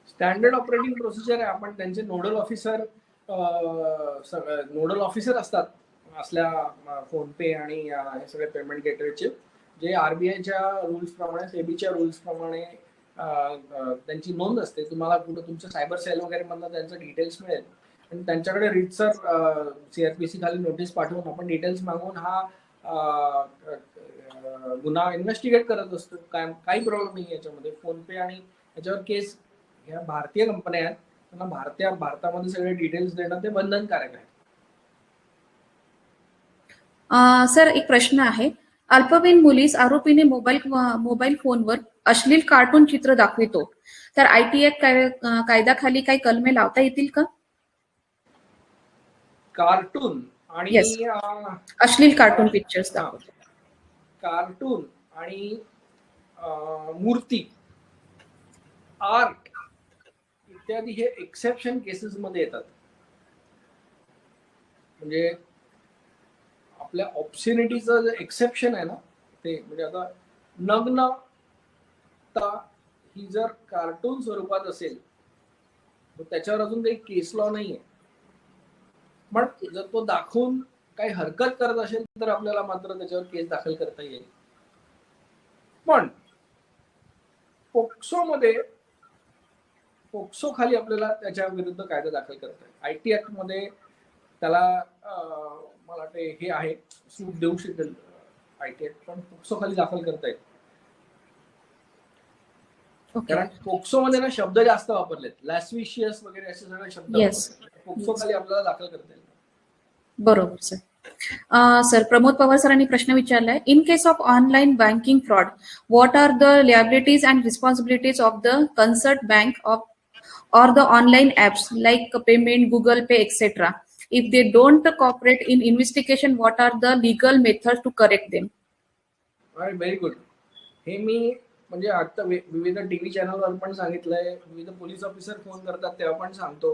स्टँडर्ड ऑपरेटिंग प्रोसिजर आहे. आपण त्यांचे नोडल ऑफिसर असतात असल्या फोन पे आणि हे सगळे पेमेंट गेटवेचे, जे RBIच्या रूल्स प्रमाणे, सेबीच्या रूल्स प्रमाणे त्यांची नोंद असते. तुम्हाला कुठं तुमच्या सायबर सेल वगैरे मधनं त्यांचं डिटेल्स मिळेल, आणि त्यांच्याकडे रीतसर CRPC खाली नोटीस पाठवून आपण डिटेल्स मागून हा गुन्हा इन्व्हेस्टिगेट करत असतो. काही प्रॉब्लेम नाही याच्यामध्ये. फोन पे आणि याच्यावर केस, ह्या भारतीय कंपन्या आहेत, त्यांना भारतामध्ये सगळे डिटेल्स देणं ते बंधनकारक आहे. सर, एक प्रश्न आहे, अल्पवयीन मुलीस आरोपीने मोबाईल फोनवर अश्लील कार्टून चित्र दाखवितो, तर IT ऍक्ट कायद्याखाली काही कलमे लावता येतील का? कार्टून आणि Yes. अश्लील कार्टून पिक्चर्स दाखवतो. कार्टून आणि मूर्ती, आर्ट इत्यादी हे एक्सेप्शन केसेस मध्ये येतात. म्हणजे आपल्या ऑब्सिनिटीचं जे एक्सेप्शन आहे ना, ते म्हणजे आता नग्नता ही जर कार्टून स्वरूपात असेल तर त्याच्यावर अजून काही केस लॉ नाहीये. पण जर तो दाखवून काही हरकत करत असेल तर आपल्याला मात्र त्याच्यावर केस दाखल करता येईल. पण पोक्सो खाली आपल्याला त्याच्या विरुद्ध कायदा दाखल करता येईल. IT ऍक्ट मध्ये त्याला मला वाटते हे आहे, सूट देऊ शकेल IT ऍक्ट, पण पोक्सो खाली दाखल करता येईल. कारण पोक्सो मध्ये ना शब्द जास्त वापरलेत, लॅस्विशियस वगैरे असे सगळे शब्द वापरलेत. पोक्सो खाली आपल्याला दाखल करता येईल. बरोबर सर. सर, प्रमोद पवार सरांनी प्रश्न विचारलाय, in case of online banking fraud, what are the liabilities and responsibilities of the concerned bank or the online apps like payment, Google Pay, etc. If they don't cooperate in investigation, what are the legal methods to correct them? Very good. हे मी म्हणजे आता विविध TV चॅनलवर पण सांगितलंय, विविध police officer phone करतात तेव्हा पण सांगतो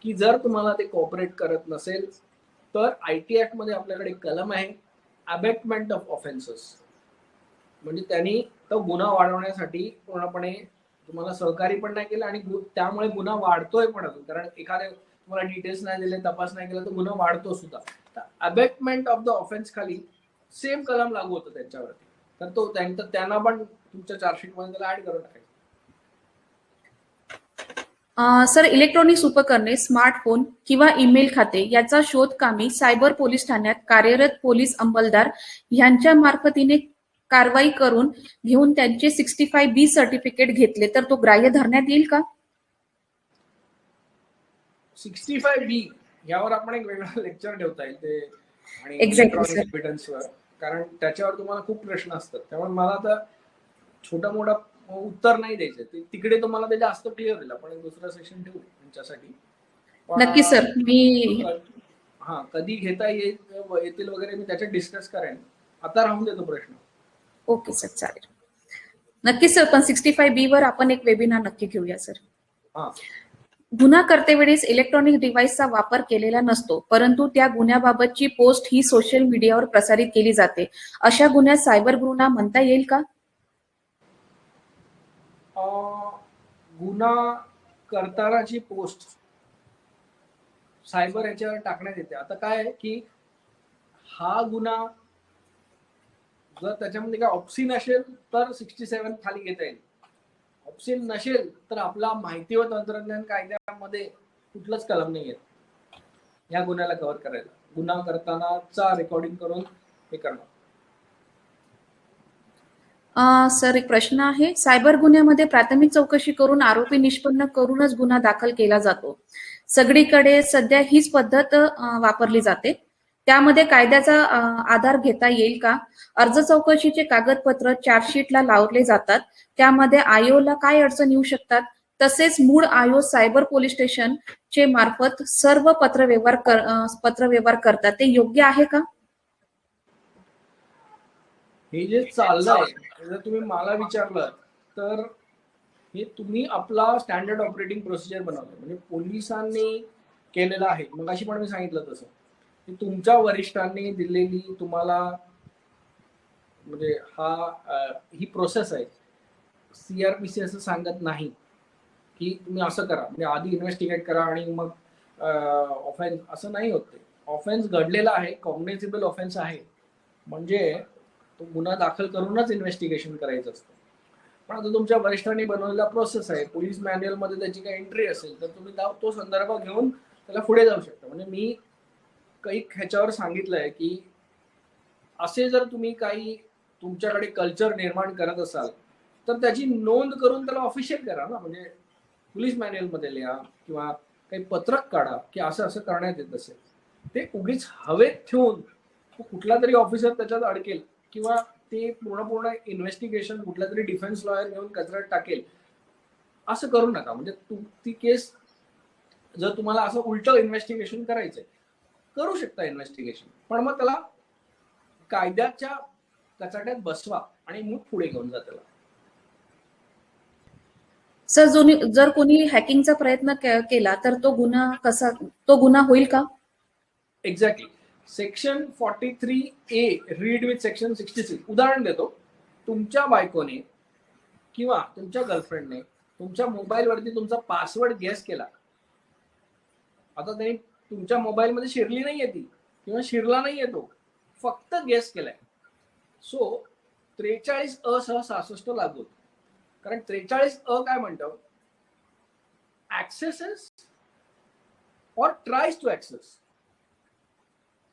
की जर तुम्हाला ते कोऑपरेट करत नसेल तर IT ऍक्ट मध्ये आपल्याकडे कलम आहे, अबेटमेंट ऑफ ऑफेन्सेस. म्हणजे त्यांनी तो गुन्हा वाढवण्यासाठी पूर्णपणे तुम्हाला सहकार्य पण नाही केलं, आणि त्यामुळे गुन्हा वाढतोय पण अजून. कारण एखाद्या तुम्हाला डिटेल्स नाही दिले, तपास नाही केला, तर गुन्हा वाढतो सुद्धा. तर अबेटमेंट ऑफ द ऑफेन्स खाली सेम कलम लागू होतं त्यांच्यावरती. तर तो त्यांना पण तुमच्या चार्जशीट मध्ये त्याला ऍड करून टाकायचं. सर, इलेक्ट्रॉनिक्स उपकरणे, स्मार्टफोन किंवा ईमेल खाते याचा शोध कामी सायबर पोलीस ठाण्यात कार्यरत पोलीस अंमलदार यांच्या मार्फतीने कारवाई करून घेऊन त्यांचे 65B सर्टिफिकेट घेतले तर तो ग्राह्य धरण्यात येईल का? 65B यावर आपण एक वेगळा लेक्चर ठेवता येईल ते, आणि एक्झॅक्टली इलेक्ट्रॉनिक सर. एव्हिडन्सवर, कारण त्याच्यावर तुम्हाला खूप प्रश्न असतात. त्यामुळे मला आता छोटा मोठा उत्तर नाही द्यायचं, तिकडे तुम्हाला ते जास्त क्लिअर होईल. आपण एक दुसरं सेशन ठेवू त्यांच्यासाठी. पण नक्की सर. मी हा, कधी घेता येतील वगैरे मी त्याच्यात डिस्कस करेन. आता राहून देतो प्रश्न. ओके सर, चालेल. नक्की सर, पण 65B वर आपण एक वेबिनार नक्की घेऊया सर. हा, गुन्हा करतेवेळेस इलेक्ट्रॉनिक डिव्हाइसचा वापर केलेला नसतो, परंतु त्या गुन्ह्याबाबतची पोस्ट ही सोशल मीडियावर प्रसारित केली जाते. अशा गुन्ह्यात सायबर गुन्हा म्हणता येईल का? गुन्हा करतानाची पोस्ट सायबर याच्यावर टाकण्यात येते. आता काय आहे की हा गुन्हा जर त्याच्यामध्ये काय ऑप्शन असेल तर 67 खाली घेता येईल. ऑप्शन नसेल तर आपला माहिती व तंत्रज्ञान कायद्यामध्ये कुठलंच कलम नाही आहे या गुन्ह्याला कव्हर करायला. गुन्हा करतानाचा रेकॉर्डिंग करून हे करणं. सर, एक प्रश्न आहे. सायबर गुन्ह्यामध्ये प्राथमिक चौकशी करून आरोपी निष्पन्न करूनच गुन्हा दाखल केला जातो. सगळीकडे सध्या हीच पद्धत वापरली जाते. त्यामध्ये कायद्याचा आधार घेता येईल का? अर्ज चौकशीचे कागदपत्र चार्जशीटला लावले जातात. त्यामध्ये आयोला काय अडचण येऊ शकतात? तसेच मूळ आयो सायबर पोलीस स्टेशन चे मार्फत सर्व पत्रव्यवहार करतात. ते योग्य आहे का? हे जे चाललंय, जर तुम्ही मला विचारलं तर हे तुम्ही आपला स्टँडर्ड ऑपरेटिंग प्रोसिजर बनवलं, म्हणजे पोलिसांनी केलेलं आहे. मग अशी पण मी सांगितलं तसं की तुमच्या वरिष्ठांनी दिलेली तुम्हाला, म्हणजे ही प्रोसेस आहे. CRPC असं सांगत नाही की तुम्ही असं करा, म्हणजे आधी इन्व्हेस्टिगेट करा आणि मग ऑफेन्स, असं नाही होत. ते ऑफेन्स घडलेला आहे, कॉग्निझेबल ऑफेन्स आहे, म्हणजे तो गुन्हा दाखल करूनच इन्व्हेस्टिगेशन करायचं असतं. पण आता तुमच्या वरिष्ठांनी बनवलेला प्रोसेस आहे, पोलीस मॅन्युअल मध्ये त्याची काही एंट्री असेल तर तुम्ही तो संदर्भ घेऊन त्याला पुढे जाऊ शकता. म्हणजे मी काही ह्याच्यावर सांगितलंय की असे जर तुम्ही काही तुमच्याकडे कल्चर निर्माण करत असाल तर त्याची नोंद करून त्याला ऑफिशियल करा ना. म्हणजे पोलीस मॅन्युअल मध्ये लिहा किंवा काही पत्रक काढा की असं असं करण्यात येत असेल. ते उगीच हवेत ठेवून कुठला तरी ऑफिसर त्याच्यात अडकेल किंवा ते पूर्ण इन्व्हेस्टिगेशन कुठला तरी डिफेन्स लॉयर घेऊन कचऱ्यात टाकेल, असं करू नका. म्हणजे ती केस जर तुम्हाला असं उलट इन्व्हेस्टिगेशन करायचंय, करू शकता इन्व्हेस्टिगेशन, पण मग त्याला कायद्याच्या कचाट्यात बसवा आणि मग पुढे घेऊन जा त्याला. सर, जर कोणी हॅकिंगचा प्रयत्न केला तर तो गुन्हा होईल का? Exactly. Section 43A read with section 66. उदाहरण देतो. तुमच्या बायकोने किंवा तुमच्या गर्लफ्रेंडने तुमच्या मोबाईलवरती तुमचा पासवर्ड गेस केला. आता त्यांनी तुमच्या मोबाईलमध्ये शिरली नाहीये ती किंवा शिरला नाहीये तो, फक्त गेस केलाय. सो 43A सह 66 लागू. कारण 43A काय म्हणतो, ऍक्सेसेस और ट्रायज टू ऍक्सेस,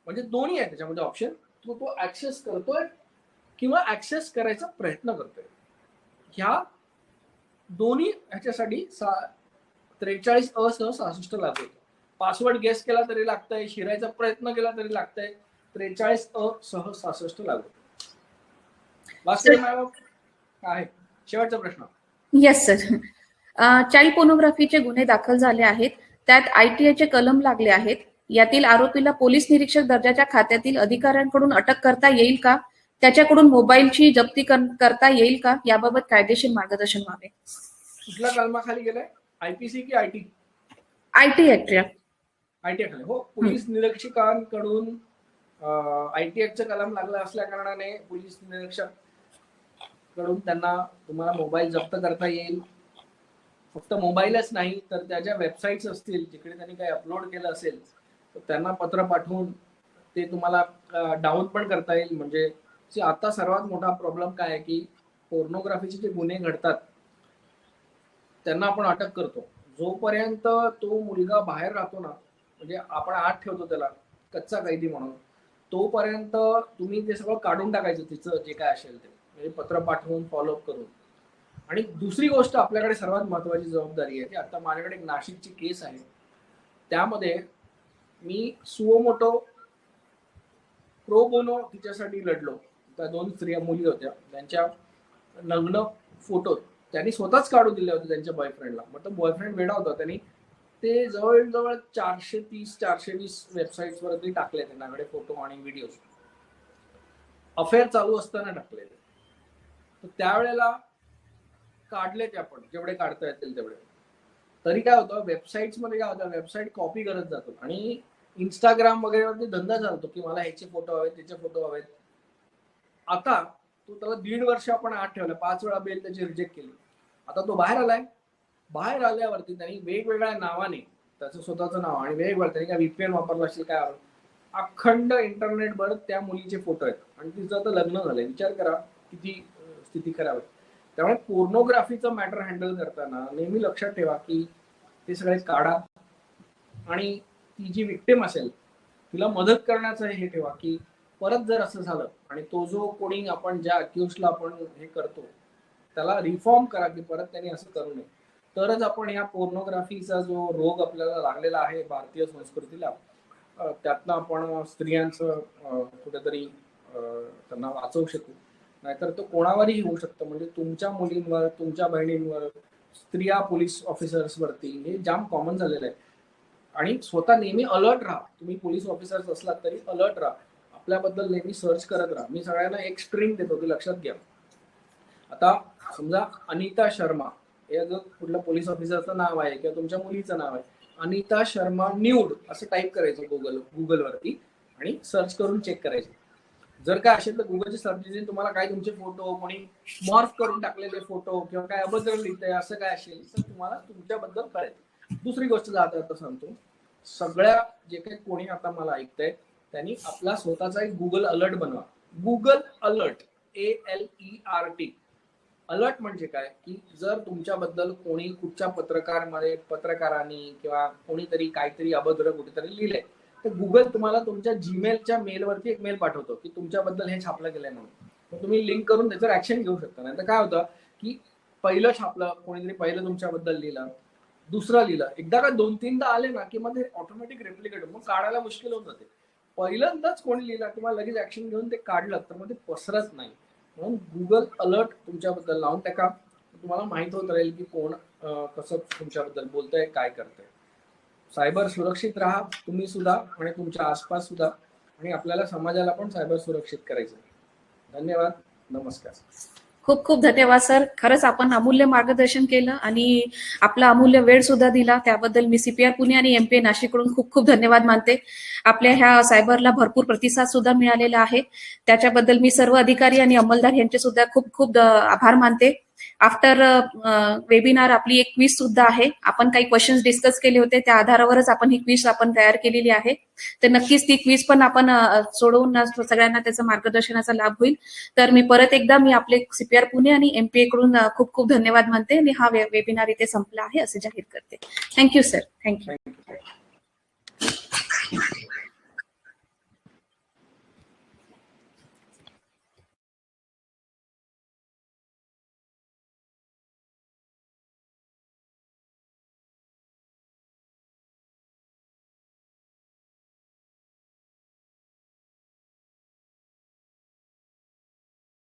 म्हणजे दोन्ही आहे त्याच्यामध्ये ऑप्शन. तो ऍक्सेस करतोय किंवा ऍक्सेस करायचा प्रयत्न करतोय. ह्या दोन्ही ह्याच्यासाठी 43A सह 66 लागू. पासवर्ड गेस केला तरी लागतंय, शिरायचा प्रयत्न केला तरी लागतंय, 43A सह 66 लागू. लास्ट टाइम आहे शेवटचा प्रश्न. Yes sir. चाइल्ड पोर्नोग्राफीचे गुन्हे दाखल झाले आहेत. त्यात ITAचे कलम लागले आहेत. यातील आरोपीला पोलीस निरीक्षक दर्जाच्या खात्यातील अधिकाऱ्यांकडून अटक करता येईल का? त्याच्याकडून मोबाईलची जप्ती करता येईल का? याबाबत कायदेशीर मार्गदर्शन व्हावे. कुठल्या कलमाखाली गेलाय? IPC की IT? IT act. IT खाली. हो, पोलीस निरीक्षकांकडून IT ऍक्टचं कलम लागलं असल्या कारणाने पोलीस निरीक्षक कडून तुम्हाला मोबाईल जप्त करता येईल. फक्त मोबाईलच नाही तर त्याच्या वेबसाईट्स असतील जिकडे त्यांनी काही अपलोड केलं असेल तर त्यांना पत्र पाठवून ते तुम्हाला डाऊन पण करता येईल. म्हणजे आता सर्वात मोठा प्रॉब्लेम काय आहे की पोर्नोग्राफीचे जे गुन्हे घडतात त्यांना आपण अटक करतो. जोपर्यंत तो मुलगा बाहेर राहतो ना, म्हणजे आपण आत ठेवतो त्याला कच्चा कैदी म्हणून, तोपर्यंत तुम्ही ते सगळं काढून टाकायचं तिचं जे काय असेल ते, म्हणजे पत्र पाठवून फॉलोअप करून. आणि दुसरी गोष्ट आपल्याकडे सर्वात महत्वाची जबाबदारी आहे की आता माझ्याकडे एक नाशिकची केस आहे, त्यामध्ये मी सुओमोटो प्रो बोनो तिच्यासाठी लढलो. त्या 2 स्त्रिया मुली होत्या, त्यांच्या नग्न फोटो त्यांनी स्वतःच काढून दिले होते त्यांच्या बॉयफ्रेंडला. मग तो बॉयफ्रेंड वेडा होता, त्यांनी ते जवळजवळ 430-420 वेबसाईट्सवरती टाकले त्यांच्याकडे फोटो आणि व्हिडिओ. अफेअर चालू असताना टाकले ते. तर त्यावेळेला काढले ते आपण जेवढे काढता येतील तेवढे. तरी काय होतं, वेबसाईट्समध्ये काय होतं, वेबसाईट कॉपी करत जातो आणि इंस्टाग्राम वगैरेवरती धंदा चालतो की मला ह्याचे फोटो हवेत, त्याचे फोटो हवेत. आता तो त्याला 1.5 वर्ष आपण आत ठेवलं, 5 वेळा बेल त्याची रिजेक्ट केली. आता तो बाहेर आलाय. बाहेर आल्यावरती त्यांनी वेगवेगळ्या नावाने, त्याचं स्वतःचं नाव आणि वेगवेगळं, त्यांनी काय VPN वापरला असेल काय, अखंड इंटरनेटवर त्या मुलीचे फोटो आहेत आणि तिचं आता लग्न झालंय. विचार करा किती स्थिती खराब आहे. त्यामुळे पोर्नोग्राफीचं मॅटर हँडल करताना नेहमी लक्षात ठेवा की ते सगळे काढा आणि ती जी विक्टिम असेल तिला मदत करण्याचं हे ठेवा की परत जर असं झालं आणि तो जो कोणी आपण ज्या अक्युजला आपण हे करतो त्याला रिफॉर्म करा की परत त्यांनी असं करू नये. तरच आपण ह्या पोर्नोग्राफीचा जो रोग आपल्याला लागलेला आहे भारतीय संस्कृतीला, त्यातनं आपण स्त्रियांचं कुठेतरी त्यांना वाचवू शकू. नाहीतर तो कोणावरही होऊ शकतं. म्हणजे तुमच्या मुलींवर, तुमच्या बहिणींवर, स्त्रिया पोलीस ऑफिसर्सवरती हे जाम कॉमन झालेलं आहे. आणि स्वतः नेहमी अलर्ट राहा. तुम्ही पोलीस ऑफिसर्स असलात तरी अलर्ट राहा, आपल्याबद्दल नेहमी सर्च करत राहा. मी सगळ्यांना एक स्ट्रिंग देतो की लक्षात घ्या. आता समजा अनिता शर्मा हे जर कुठल्या पोलीस ऑफिसरचं नाव आहे किंवा तुमच्या मुलीचं नाव आहे, अनिता शर्मा न्यूड असं टाईप करायचं गुगलवरती आणि सर्च करून चेक करायचं. जर काय असेल तर गुगलची सर्च इंजिन तुम्हाला काय तुमचे फोटो कोणी मॉर्फ करून टाकलेले फोटो किंवा काय अभद्र लिहितंय असं काय असेल तर तुम्हाला तुमच्याबद्दल कळेल. दुसरी गोष्ट जाता आता सांगतो, सगळ्या जे काही कोणी आता मला ऐकतंय त्यांनी आपला स्वतःचा एक गुगल अलर्ट बनवा. Google alert, ALERT. अलर्ट म्हणजे काय की जर तुमच्याबद्दल कोणी कुठच्या पत्रकारांनी किंवा कोणीतरी काहीतरी अभद्र कुठेतरी लिहिलंय तर गुगल तुम्हाला तुमच्या जीमेलच्या मेलवरती एक मेल पाठवतो की तुमच्याबद्दल हे छापलं गेलंय म्हणून. तर तुम्ही लिंक करून त्याच्यावर ऍक्शन घेऊ शकता. नाही तर काय होतं की पहिलं छापलं, कोणीतरी पहिलं तुमच्याबद्दल लिहिलं, दुसरं लिहिलं, एकदा का 2-3दा आले ना की मग ते ऑटोमॅटिक रेप्लिकेट मग काढायला मुश्किल होऊन जाते. पहिल्यांदाच कोणी लिहिला किंवा लगेच ऍक्शन घेऊन ते काढलं तर मग ते पसरत नाही. म्हणून गुगल अलर्ट तुमच्याबद्दल लावून टाका. तुम्हाला माहित होत राहील की कोण कसं तुमच्याबद्दल बोलतंय, काय करतंय. सायबर सुरक्षित राहा तुम्ही सुद्धा आणि तुमच्या आसपास सुद्धा, आणि आपल्याला समाजाला पण सायबर सुरक्षित करायचं. धन्यवाद, नमस्कार. खूप खूप धन्यवाद सर. खरंच आपण अमूल्य मार्गदर्शन केलं आणि आपला अमूल्य वेळ सुद्धा दिला. त्याबद्दल मी CPR पुणे आणि MPA नाशिककडून खूप खूप धन्यवाद मानते. आपल्या ह्या सायबरला भरपूर प्रतिसाद सुद्धा मिळालेला आहे. त्याच्याबद्दल मी सर्व अधिकारी आणि अंमलदार यांचे सुद्धा खूप खूप आभार मानते. आफ्टर वेबिनार आपली एक क्विज सुद्धा आहे. आपण काही क्वेश्चन्स डिस्कस केले होते, त्या आधारावरच आपण ही क्विज आपण तयार केलेली आहे. तर नक्कीच ती क्विज पण आपण सोडवून सगळ्यांना त्याचा मार्गदर्शनाचा लाभ होईल. तर मी परत एकदा मी आपले CPR पुणे आणि MPA कडून खूप खूप धन्यवाद मानते आणि हा वेबिनार इथे संपला आहे असे जाहीर करते. Thank you sir. थँक्यू.